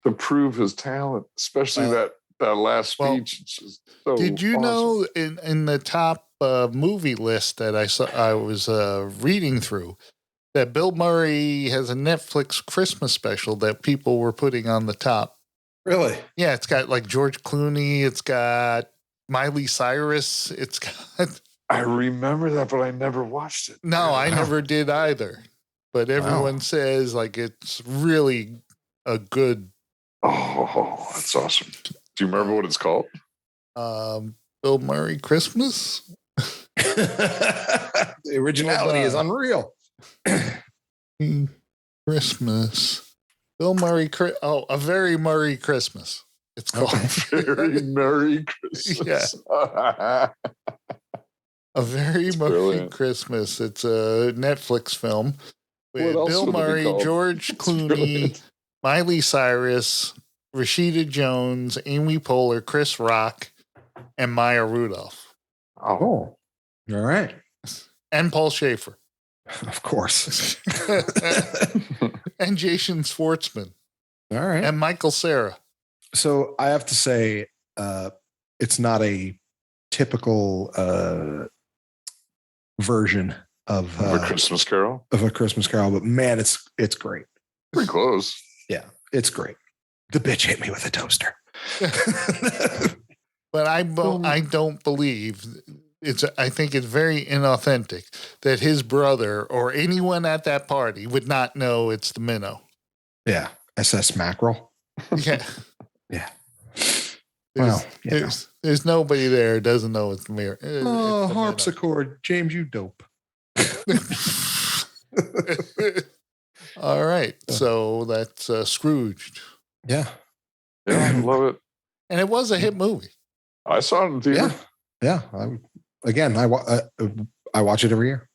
to prove his talent, especially that last speech. It's just so did you awesome. know in the top movie list that I was reading through that Bill Murray has a Netflix Christmas special that people were putting on the top? Really? Yeah, it's got like George Clooney. It's got Miley Cyrus. It's got. I remember that, but I never watched it. No, I never did either. But everyone says like it's really a good. Oh, that's awesome. Do you remember what it's called? Bill Murray Christmas. The originality is unreal. Christmas. Bill Murray. A Very Murray Christmas. It's called Very Merry Christmas. Yeah. A Very Murray Christmas. It's a Netflix film with Bill Murray, George Clooney, Miley Cyrus, Rashida Jones, Amy Poehler, Chris Rock, and Maya Rudolph. Oh, all right. And Paul Schaefer. Of course. And Jason Schwartzman. All right. And Michael Cera. So I have to say, it's not a typical version of A Christmas Carol. But man, it's great. Pretty close. Yeah, it's great. The bitch hit me with a toaster. But I don't believe I think it's very inauthentic that his brother or anyone at that party would not know it's the minnow. Yeah, SS Mackerel. Yeah. Yeah. There's nobody there who doesn't know it's the mirror. Oh, harpsichord, James, you dope. All right, so that's Scrooged. Yeah, I love it. And it was a hit movie. I saw it in theater. Yeah. I watch it every year.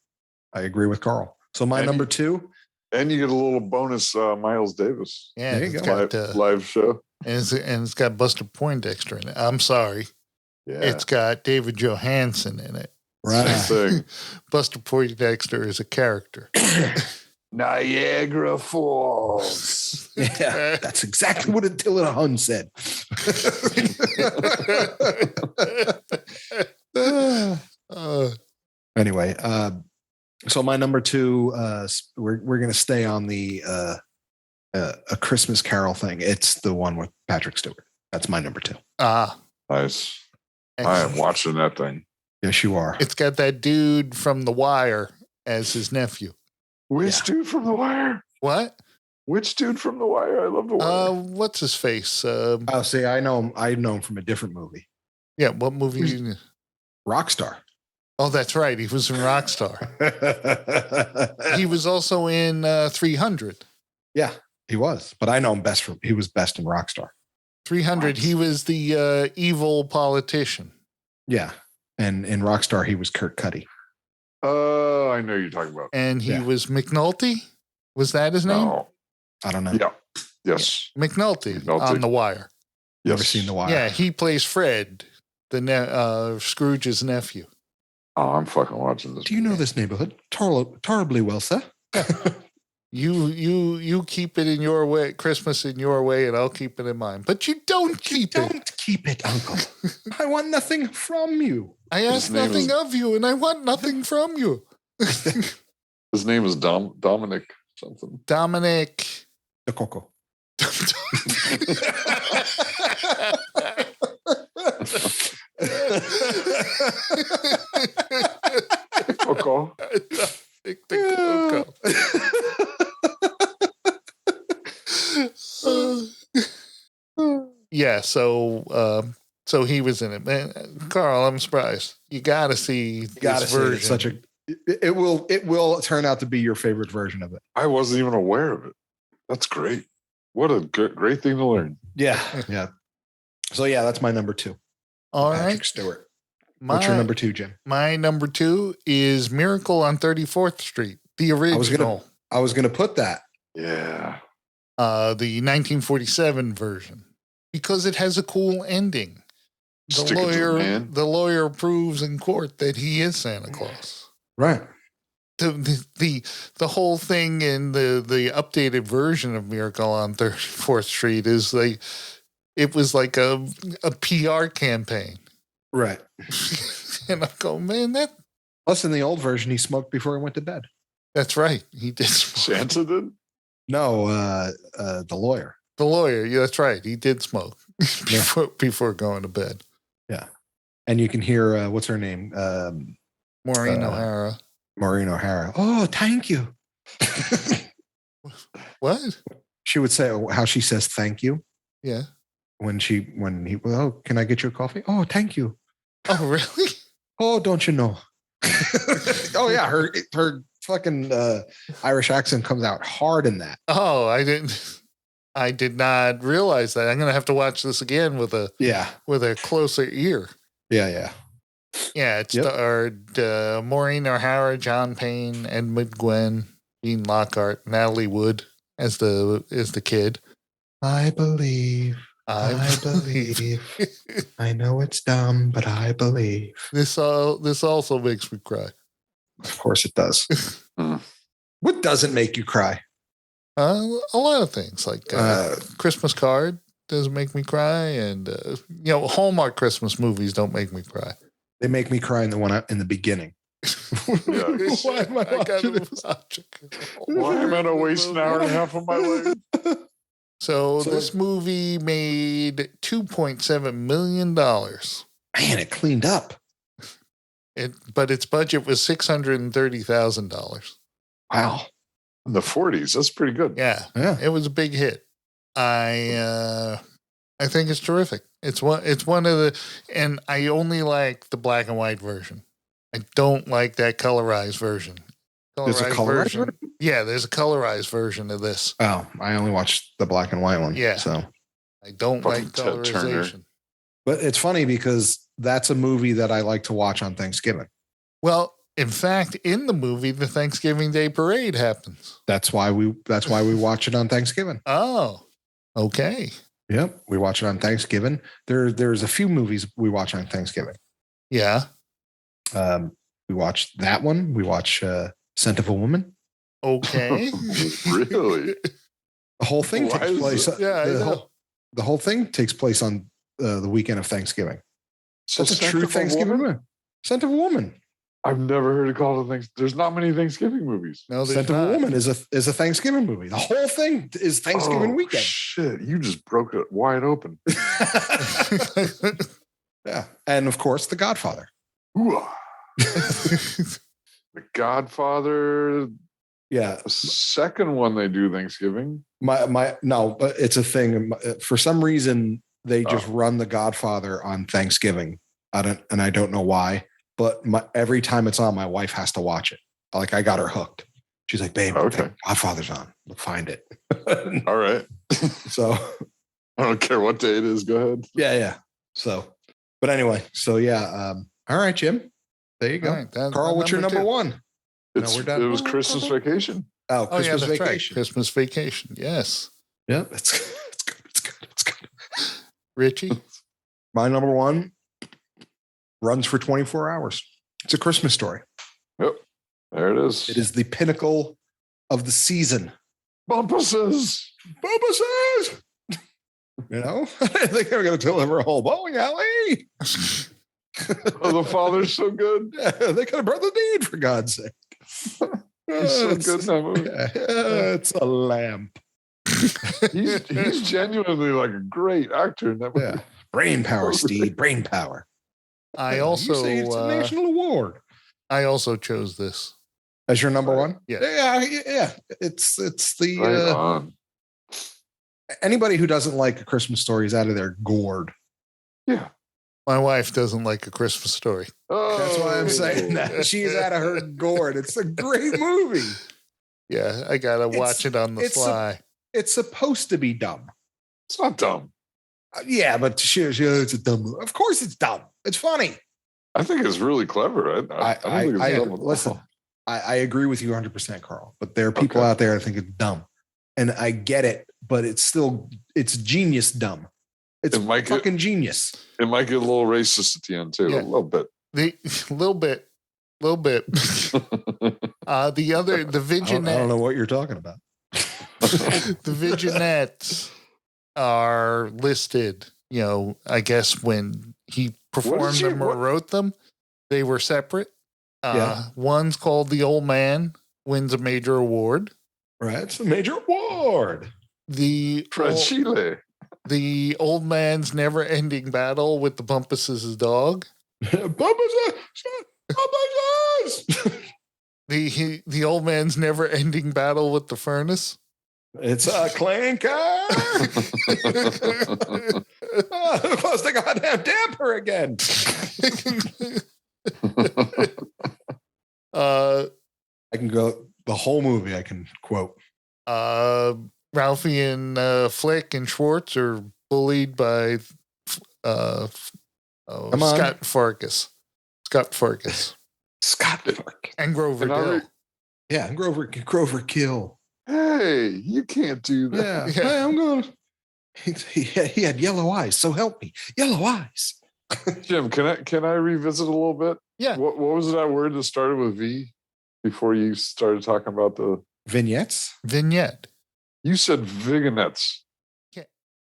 I agree with Carl. So my number 2. And you get a little bonus Miles Davis. Yeah, there you go. Live show. And it's got Buster Poindexter in it. I'm sorry. Yeah. It's got David Johansen in it. Right. Buster Poindexter is a character. Niagara Falls. Yeah, that's exactly what Attila Hun said. Anyway, so my number 2, we're going to stay on the A Christmas Carol thing. It's the one with Patrick Stewart. That's my number 2. Nice. I am watching that thing. Yes, you are. It's got that dude from The Wire as his nephew. Which dude from The Wire? What? Which dude from The Wire? I love The Wire. What's his face? See, I know him from a different movie. Yeah, what movie? Rockstar. Oh, that's right. He was in Rockstar. He was also in 300. Yeah, he was. But I know him best he was best in Rockstar. 300, he was the evil politician. Yeah. And in Rockstar, he was Kurt Cuddy. Oh, I know you're talking about. And he was McNulty? Was that his name? No. I don't know. Yeah. Yes. McNulty on The Wire. Yes. Never seen The Wire. Yeah, he plays Fred, the Scrooge's nephew. Oh, I'm fucking watching this. Do you know this neighborhood? Tolerably well, sir. You keep it in your way, Christmas in your way, and I'll keep it in mine. But you don't keep it. Don't keep it, Uncle. I want nothing from you. I ask nothing of you, and I want nothing from you. His name is Dominic something. Dominic. The Coco. Coco. The Coco. Yeah, so he was in it. Man, Carl, I'm surprised. You gotta see this version. It's such a it will turn out to be your favorite version of it. I wasn't even aware of it. That's great. What a great thing to learn. Yeah. Yeah. So yeah, that's my number 2. All Patrick right. Stewart. What's your number 2, Jim? My number 2 is Miracle on 34th Street, the original. I was gonna put that. Yeah. The 1947 version, because it has a cool ending. The lawyer proves in court that he is Santa Claus. Right. the whole thing in the updated version of Miracle on 34th Street is it was like a PR campaign. Right. And I go, man, plus in the old version, he smoked before he went to bed. That's right. He did smoke. Santa did? No, the lawyer. The lawyer, yeah, that's right. He did smoke before going to bed. Yeah. And you can hear, what's her name? Maureen O'Hara. Maureen O'Hara. Oh, thank you. What? She would say how she says thank you. Yeah. When he, oh, can I get you a coffee? Oh, thank you. Oh, really? Oh, don't you know? Oh, yeah. Her fucking Irish accent comes out hard in that. Oh, I did not realize that. I'm going to have to watch this again with a closer ear. Yeah. Yeah, it starred Maureen O'Hara, John Payne, Edmund Gwenn, Gene Lockhart, Natalie Wood as the kid. I believe. I know it's dumb, but I believe. This also makes me cry. Of course it does. What doesn't make you cry? A lot of things like Christmas Card doesn't make me cry, and Hallmark Christmas movies don't make me cry. They make me cry in the one in the beginning. Why am I going to waste an hour and a half of my life? So this movie made $2.7 million. Man, it cleaned up. But its budget was $630,000. Wow. In the 40s, that's pretty good. Yeah. It was a big hit. I think it's terrific. It's one of the, and I only like the black and white version. I don't like that colorized version. There's a colorized version? Yeah, there's a colorized version of this. Oh, I only watched the black and white one. Yeah. So I don't like colorization. But it's funny because that's a movie that I like to watch on Thanksgiving. Well, in fact, in the movie, the Thanksgiving Day Parade happens. That's why we watch it on Thanksgiving. Oh, okay. Yep, we watch it on Thanksgiving. There's a few movies we watch on Thanksgiving. Yeah. We watch that one. We watch Scent of a Woman. Okay. Really? The whole thing takes place. The whole thing takes place on the weekend of Thanksgiving. So that's a true Thanksgiving movie. Scent of a Woman. I've never heard it called a Thanksgiving. There's not many Thanksgiving movies. No, Scent of a Woman is a Thanksgiving movie. The whole thing is Thanksgiving weekend. Shit, you just broke it wide open. Yeah, and of course, The Godfather. The Godfather. Yeah, the second one they do Thanksgiving. No, but it's a thing. For some reason, they just run The Godfather on Thanksgiving. I don't know why. But every time it's on, my wife has to watch it. Like I got her hooked. She's like, "Babe, okay, Godfather's on. We'll find it." All right. So I don't care what day it is. Go ahead. Yeah. So, but anyway, all right, Jim. There you go. Right, Carl, what's your number one? We're done. It was Christmas Vacation. Oh, Christmas Vacation. Right. Christmas Vacation. Yes. Yeah, it's good. Richie, my number one. Runs for 24 hours. It's a Christmas Story. Yep. There it is. It is the pinnacle of the season. Bumpuses. You know, I think they're going to deliver a whole bowling alley. The father's so good. Yeah, they could have brought the deed, for God's sake. He's so good in that movie. It's a lamp. He's genuinely like a great actor in that movie. Yeah. Brain power, Steve. Brain power. I also you say it's a national award. I also chose this as your number one. Yeah. It's the anybody who doesn't like A Christmas Story is out of their gourd. Yeah, my wife doesn't like A Christmas Story. That's why I'm saying that she's out of her gourd. It's a great movie. Yeah, I gotta watch it on the fly. It's supposed to be dumb. It's not dumb. Yeah, but it's a dumb movie. Of course it's dumb. It's funny. I think it's really clever. I don't think it's dumb at all. Listen, I agree with you 100%, Carl. But there are people out there that think it's dumb. And I get it, but it's genius dumb. It's fucking genius. It might get a little racist at the end, too. Yeah. A little bit. Little bit. The Viginettes. I don't know what you're talking about. The Viginettes are listed, I guess when he performed them or wrote them, they were separate. One's called The Old Man, wins a major award. Right. It's a major award. The Old Man's Never-Ending Battle with the Bumpus' dog. Bumpus! The Old Man's Never-Ending Battle with the Furnace. It's a clanker. Close the goddamn damper again. I can go the whole movie. I can quote. Ralphie and Flick and Schwartz are bullied by Scott Farkas. And Grover Gill. And Grover Gill. Hey, you can't do that. Yeah. Hey, I'm going. He had yellow eyes. So help me, yellow eyes. Jim, can I revisit a little bit? Yeah. What was that word that started with V before you started talking about the vignettes? Vignette. You said vignettes. Yeah.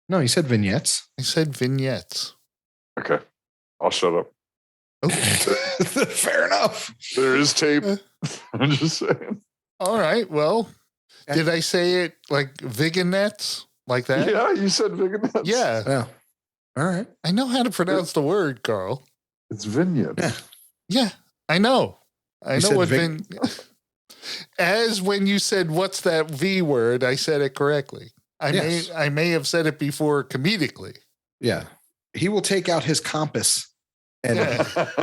No, you said vignettes. I said vignettes. Okay, I'll shut up. Okay. Fair enough. There is tape. I'm just saying. All right. Well, did I say it like vignettes? Like that? Yeah, you said vignettes. Yeah. All right. I know how to pronounce the word, Carl. It's vignettes. Yeah, I know. I know what as when you said, what's that V word, I said it correctly. I may have said it before comedically. Yeah. He will take out his compass and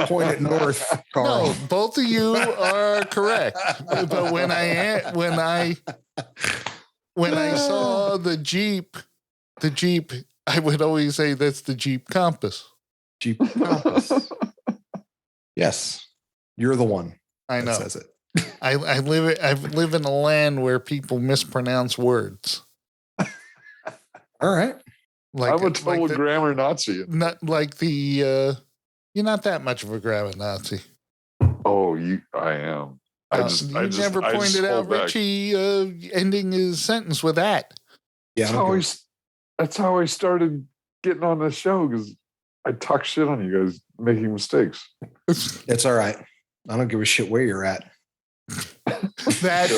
point it north, Carl. No, both of you are correct. But when I saw the Jeep, I would always say that's the Jeep Compass. Jeep Compass. Yes. You're the one. I know. That says it. I live in a land where people mispronounce words. All right. I'm a total grammar Nazi. Not like you're not that much of a grammar Nazi. Oh, I am. I never pointed out Richie ending his sentence with that. Yeah. That's how I started getting on this show, because I talk shit on you guys making mistakes. It's all right. I don't give a shit where you're at. That.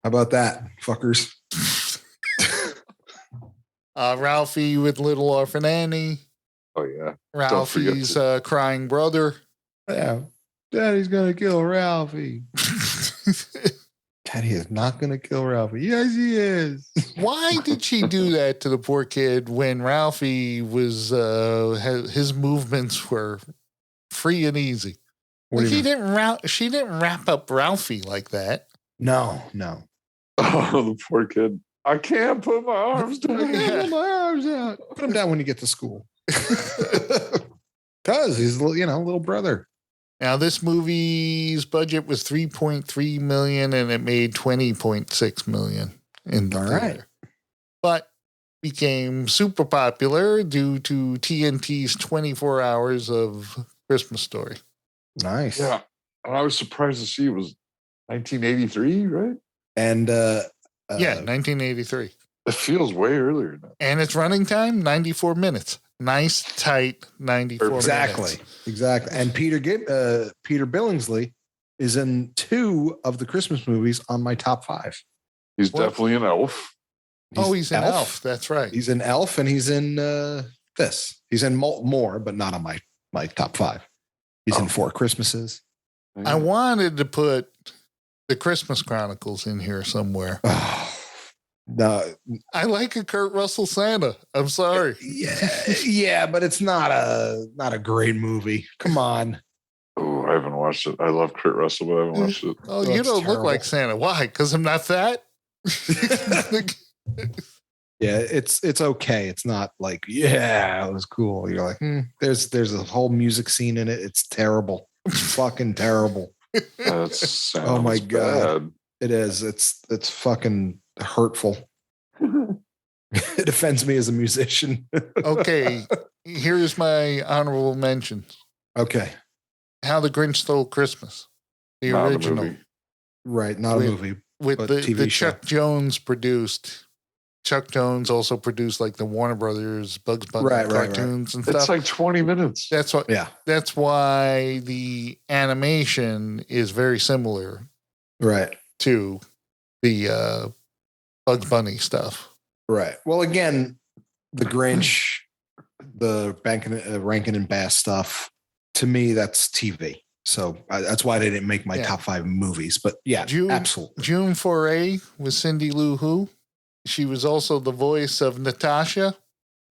How about that, fuckers? Ralphie with Little Orphan Annie. Oh, yeah. Ralphie's crying brother. Yeah. Daddy's going to kill Ralphie. Daddy is not going to kill Ralphie. Yes, he is. Why did she do that to the poor kid when Ralphie was, his movements were free and easy? Like she didn't wrap up Ralphie like that. No. Oh, the poor kid. I can't put my arms down. I can't put my arms out. Put them down when you get to school. Because he's a little brother. Now, this movie's budget was $3.3 million, and it made $20.6 million in the theater. Right. But became super popular due to TNT's 24 Hours of Christmas Story. Nice. Yeah. And I was surprised to see it was 1983, right? And 1983. It feels way earlier now. And its running time, 94 minutes. Nice, tight 94 minutes. Exactly. And Peter Billingsley is in 2 of the Christmas movies on my top 5. He's definitely an elf. He's an elf. That's right. He's an elf, and he's in this. He's in more, but not on my top 5. He's in 4 Christmases. I wanted to put the Christmas Chronicles in here somewhere. No, I like a Kurt Russell Santa. I'm sorry. Yeah, but it's not a great movie. Come on. Oh, I haven't watched it. I love Kurt Russell, but I haven't watched it. Oh, you don't look like Santa. Why? Because I'm not fat? Yeah, it's okay. It's not like, it was cool. You're like, there's a whole music scene in it. It's terrible. It's fucking terrible. Oh my God. It is. It's fucking hurtful. It offends me as a musician. Okay, here's my honorable mentions. Okay. How the Grinch Stole Christmas, the Not a original, movie. Right, not a movie. with but the TV show. Chuck Jones produced. Chuck Jones also produced like the Warner Brothers Bugs Bunny cartoons and stuff. It's like 20 minutes. That's why the animation is very similar, right, to the Bugs Bunny stuff. Right. Well, again, the Grinch, the Rankin and Bass stuff. To me, that's TV. So that's why they didn't make my top 5 movies. But yeah, absolutely. June Foray was Cindy Lou Who. She was also the voice of Natasha.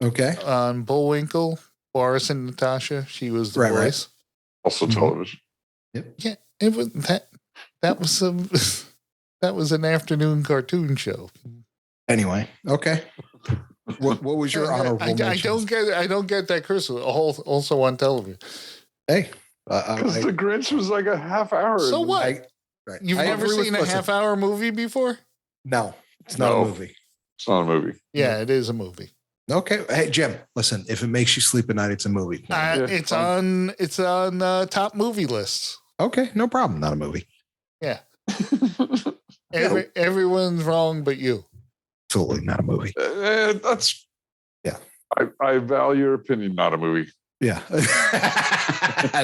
Okay. On Bullwinkle, Boris and Natasha. She was the voice. Also television. Yep. Yeah, it was that was some that was an afternoon cartoon show. Anyway, okay. What was your honorable mentions? I don't get that, Chris. Also on television. Hey, because the Grinch was like a half hour. So what? You've never seen a half-hour movie before? No, it's not a movie. It's not a movie. Yeah, it is a movie. Okay. Hey, Jim, listen, if it makes you sleep at night, it's a movie. It's on top movie lists. Okay, no problem. Not a movie. Yeah. Everyone's wrong but you. Absolutely not a movie. That's I value your opinion. Not a movie. Yeah.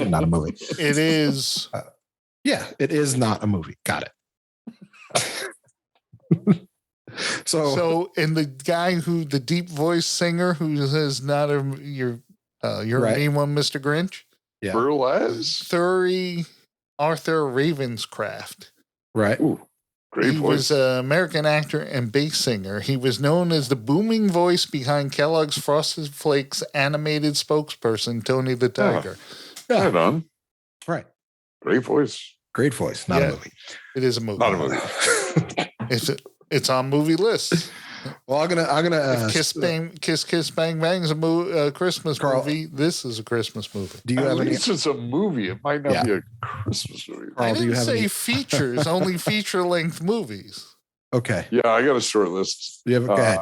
Not a movie. It is. It is not a movie. Got it. So, and the guy the deep voice singer who says not you're right. A mean one, Mr. Grinch. Yeah. Burlesque. Arthur Ravenscraft. Right. Ooh, great he voice. Was an American actor and bass singer. He was known as the booming voice behind Kellogg's Frosted Flakes animated spokesperson, Tony the Tiger. Yeah. Right on. Right. Great voice. Great voice. Not a movie. It is a movie. Not a movie. It's on movie lists. Well, I'm gonna Kiss Bang Bang is a Christmas movie. This is a Christmas movie. Do you have any? It's a movie. It might not be a Christmas movie. I didn't say features. Only feature length movies. Okay. Yeah, I got a short list. You have go ahead.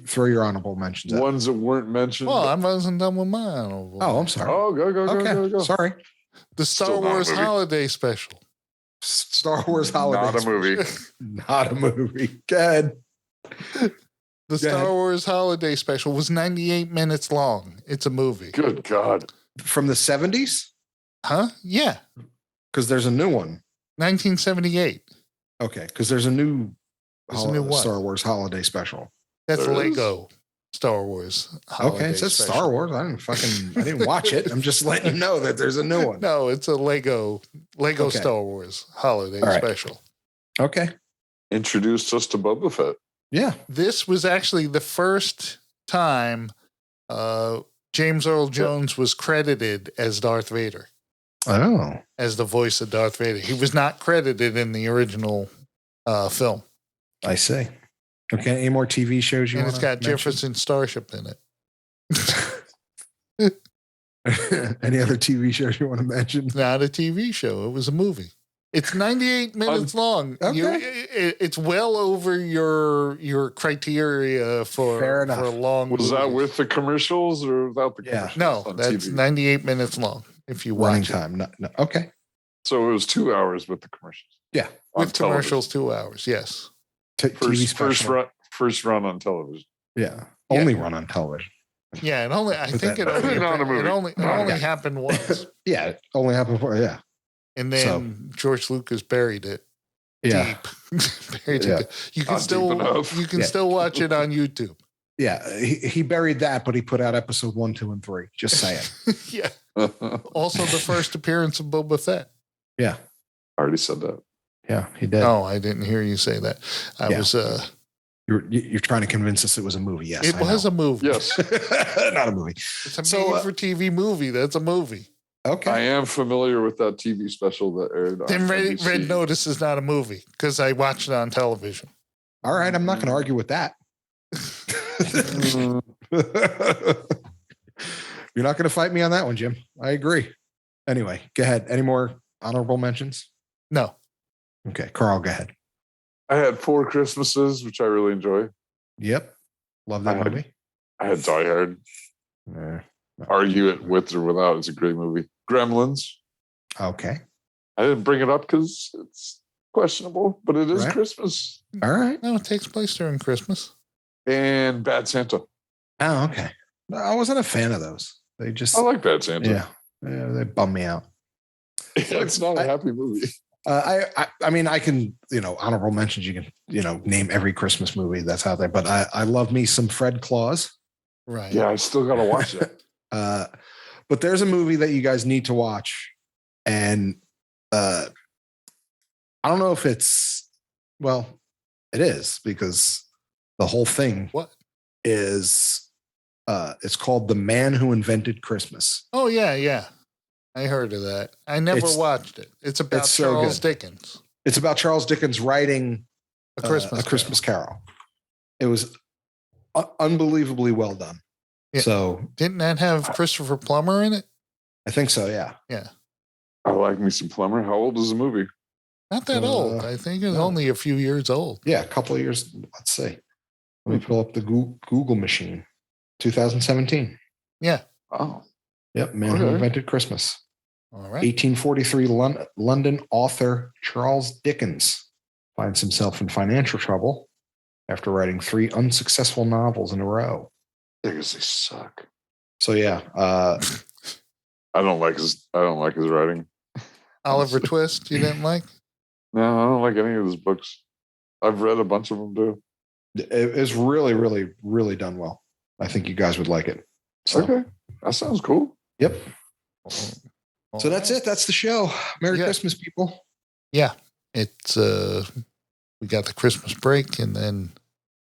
Throw your honorable mentions. Ones that weren't mentioned. Well, I wasn't done with my honorable. Oh, I'm sorry. Oh, go. Sorry. The Star Wars Holiday Special. Star Wars Holiday. Not a movie. Not a movie. Go ahead. The Star Wars Holiday Special was 98 minutes long. It's a movie. Good God. From the 70s? Huh? Yeah. Because there's a new one. 1978. Okay. Because there's a new what? Star Wars Holiday Special. That's Lego Star Wars Holiday Okay. It says Special. Star Wars. I didn't watch it. I'm just letting you know that there's a new one. No, it's a Lego Star Wars Holiday Special. Okay. Introduced us to Boba Fett. Yeah. This was actually the first time James Earl Jones was credited as Darth Vader. Oh. As the voice of Darth Vader. He was not credited in the original film. I see. Okay. Any more TV shows you want to And it's got mention? Jefferson Starship in it. Any other TV shows you want to mention? It's not a TV show. It was a movie. It's 98 minutes long. Okay. It's well over your criteria for a long Was movie. that with the commercials or without the commercials? No, that's TV? 98 minutes long if you watch running time. No. Okay. So it was 2 hours with the commercials. Yeah. With commercials, 2 hours. Yes. TV special. First run on television. Yeah. Only run on television. Yeah, it only happened once. Yeah, it only happened for And then George Lucas buried it. Yeah. Deep. You can still watch it on YouTube. Yeah, he buried that, but he put out episode 1, 2, and 3. Just saying. Yeah. Also, the first appearance of Boba Fett. Yeah, I already said that. Yeah, he did. No, I didn't hear you say that. I was. You're trying to convince us it was a movie. Yes, it was a movie. Yes, not a movie. It's a made-for-TV movie. That's a movie. Okay, I am familiar with that TV special that aired on Then Red Notice is not a movie because I watched it on television. All right, I'm not going to argue with that. You're not going to fight me on that one, Jim. I agree. Anyway, go ahead. Any more honorable mentions? No. Okay, Carl, go ahead. I had 4 Christmases, which I really enjoy. Yep. Love that movie. I had Die Hard. Argue it with or without. It's a great movie. Gremlins. Okay. I didn't bring it up because it's questionable, but it is Christmas. All right. No, it takes place during Christmas. And Bad Santa. Oh, okay. No, I wasn't a fan of those. They just. I like Bad Santa. Yeah, they bum me out. It's not a happy movie. I mean, I can, honorable mentions. You can, name every Christmas movie that's out there. But I love me some Fred Claus. Right. Yeah, I still got to watch it. But there's a movie that you guys need to watch, and I don't know if it's, well, it is, because the whole thing is it's called The Man Who Invented Christmas. Oh yeah. I heard of that. I never watched it. It's about Charles Dickens. It's about Charles Dickens writing a Christmas Carol. It was unbelievably well done. Yeah. So didn't that have Christopher Plummer in it? I think so. Yeah. Yeah. I like me some Plummer. How old is the movie? Not that old. I think it's only a few years old. Yeah, a couple of years. Let's see. Let me pull up the Google machine. 2017. Yeah. Oh. Yep. Man Who Invented Christmas. All right. 1843 London author Charles Dickens finds himself in financial trouble after writing 3 unsuccessful novels in a row. Because they suck. So yeah. I don't like his writing. Oliver Twist, you didn't like? No, I don't like any of his books. I've read a bunch of them too. It's really, really, really done well. I think you guys would like it. So. Okay. That sounds cool. Yep. So that's it. That's the show. Merry Christmas, people. Yeah. It's we got the Christmas break, and then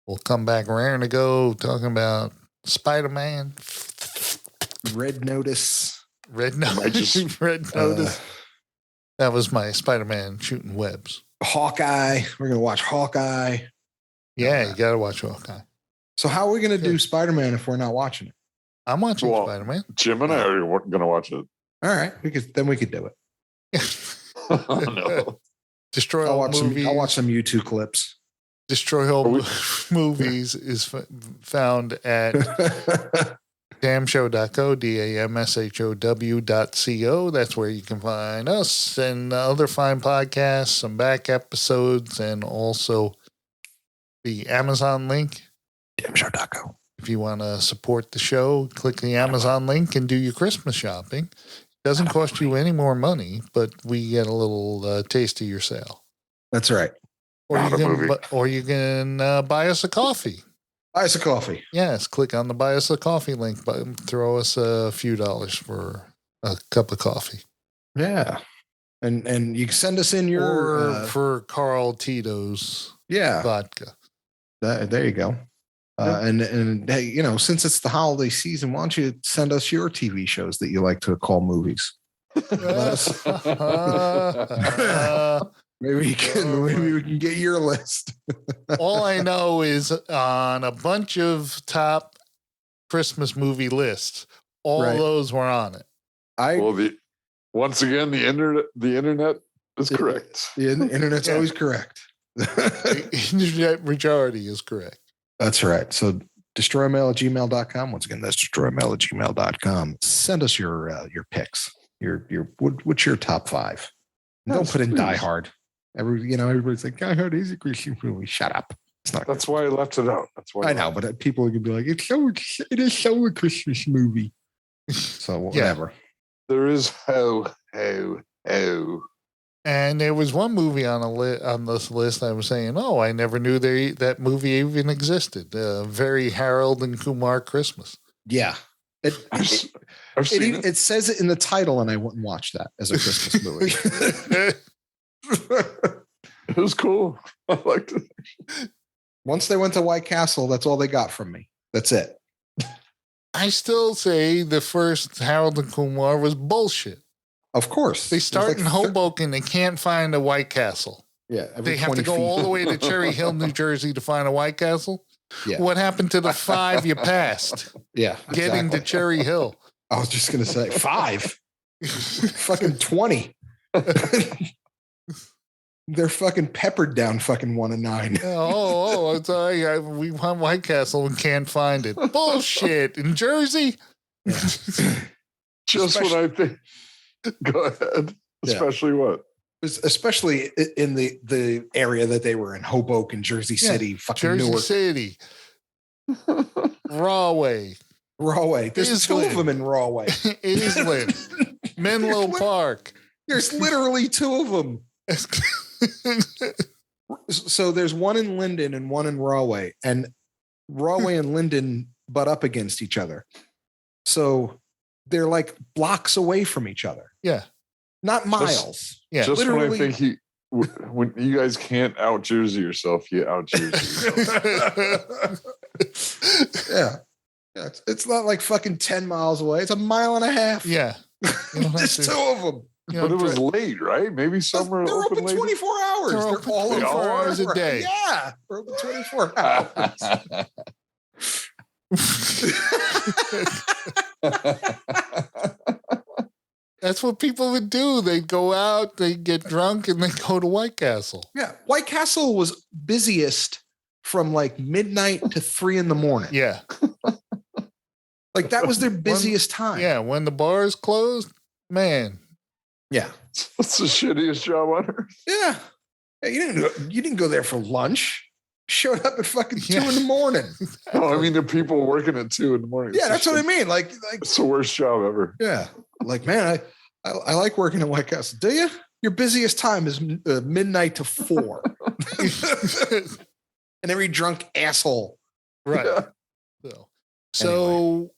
we'll come back raring to go talking about Spider-Man. Red Notice. Red Notice. That was my Spider-Man shooting webs. Hawkeye. We're going to watch Hawkeye. Yeah, you got to watch Hawkeye. So how are we going to do Spider-Man if we're not watching it? I'm watching Spider-Man. Jim and I are going to watch it. All right. We could do it. Oh, no. Destroy All Movies. I'll watch some YouTube clips. Destroy All Movies is found at DAMshow.co, DAMSHOW.co. That's where you can find us and other fine podcasts, some back episodes, and also the Amazon link. DAMshow.co. If you want to support the show, click the Amazon link and do your Christmas shopping. It doesn't cost you any more money, but we get a little taste of your sale. That's right. Or you can buy us a coffee. Buy us a coffee. Yes, click on the buy us a coffee link button. Throw us a few dollars for a cup of coffee. Yeah. And you can send us in your... for Carl Tito's vodka. There you go. And hey, since it's the holiday season, why don't you send us your TV shows that you like to call movies? Maybe we can get your list. All I know is on a bunch of top Christmas movie lists, all those were on it. Once again, the internet is correct. The internet's always correct. The internet majority is correct. That's right. So destroymail@gmail.com. Once again, that's destroymail@gmail.com. Send us your picks. What's your top 5? Don't put in Die Hard. Everybody's like, Die Hard is a Christmas movie. Shut up. It's not. That's why I left it out. That's why I know, but people are gonna be like, it is so a Christmas movie. So whatever. There is ho. And there was one movie on this list I was saying, I never knew that movie even existed. Very Harold and Kumar Christmas. Yeah. It says it in the title, and I wouldn't watch that as a Christmas movie. It was cool. I liked it. Once they went to White Castle, that's all they got from me. That's it. I still say the first Harold and Kumar was bullshit. Of course. They start in Hoboken. They can't find a White Castle. Yeah. They have to go all the way to Cherry Hill, New Jersey to find a White Castle. Yeah. What happened to the 5 you passed? Yeah. Getting to Cherry Hill. I was just going to say 5. Fucking 20. They're fucking peppered down fucking 1 and 9. I'm sorry. We want White Castle and can't find it. Bullshit. In Jersey? Just when I think. Go ahead. Especially what? Especially in the area that they were in, Hoboken, Jersey City, fucking Jersey Newark. City, Rahway. There's Islip. 2 of them in Rahway. Islip, Menlo Park. There's literally 2 of them. So there's one in Linden and one in Rahway, and Rahway and Linden butt up against each other. So they're like blocks away from each other. Yeah. Not miles. Just literally. When I think when you guys can't out Jersey yourself, you out Jersey yourself. Yeah. It's not like fucking 10 miles away. It's a mile and a half. Yeah. There's 2 of them. But it was late, right? Maybe some are open late. 24 hours. They're open all 24 hours a day. Yeah. They're open 24 hours. That's what people would do. They'd go out, they'd get drunk, and then go to White Castle. Yeah. White Castle was busiest from like midnight to 3 a.m. Yeah. Like that was their busiest time. Yeah. When the bars closed, man. Yeah. That's the shittiest job on earth. Yeah. You didn't go there for lunch. Showed up at fucking 2 a.m. Oh, I mean, the people working at 2 a.m. Yeah, that's what I mean. Like it's the worst job ever. Yeah. Like, man, I like working at White Castle. Do you? Your busiest time is midnight to 4. And every drunk asshole. Right. Yeah. So anyway.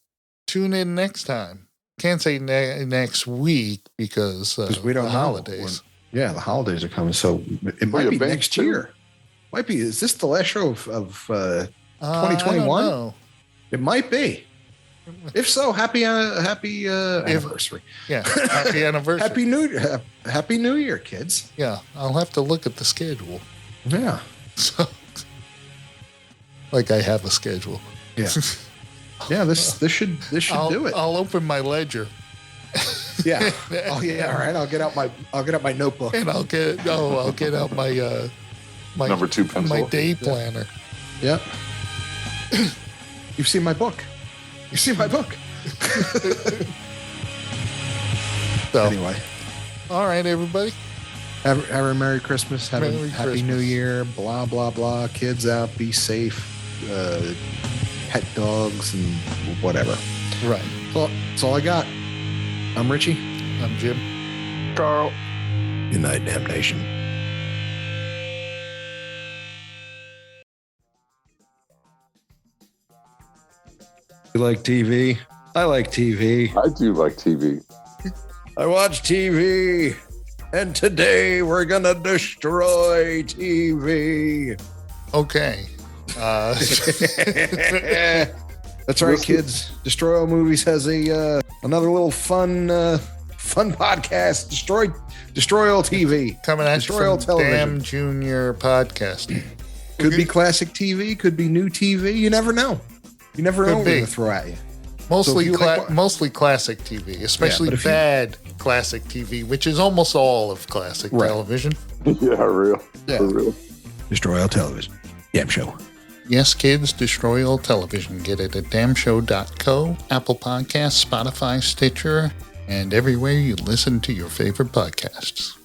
Tune in next time. Can't say next week because we don't the know holidays. The holidays are coming. So it might be next year. Might be. Is this the last show of 2021? It might be. If so, happy anniversary. Yeah, happy anniversary. Happy New Year, kids. Yeah, I'll have to look at the schedule. Yeah. So, like I have a schedule. Yeah. Yeah. This should do it. I'll open my ledger. Yeah. Oh yeah. All right. I'll get out my notebook. And I'll get out my my number 2 pencil. My day planner. Yeah. You've seen my book. So, anyway. All right, everybody. Have a Merry Christmas. Happy New Year. Blah, blah, blah. Kids out. Be safe. Pet dogs and whatever. Right. That's all I got. I'm Richie. I'm Jim. Carl. Good night, damnation. You like TV? I like TV. I do like TV. I watch TV. And today we're going to destroy TV. Okay. That's right, kids. Destroy All Movies has another little fun podcast. Destroy All TV. Coming at Destroy All Television. Damn Junior Podcasting. Could be classic TV. Could be new TV. You never know. You never know what they're going to throw at you. Mostly classic TV, especially bad classic TV, which is almost all of classic television. Yeah, real. For real. Destroy All Television. DAMshow. Yes, kids, destroy all television. Get it at damshow.co, Apple Podcasts, Spotify, Stitcher, and everywhere you listen to your favorite podcasts.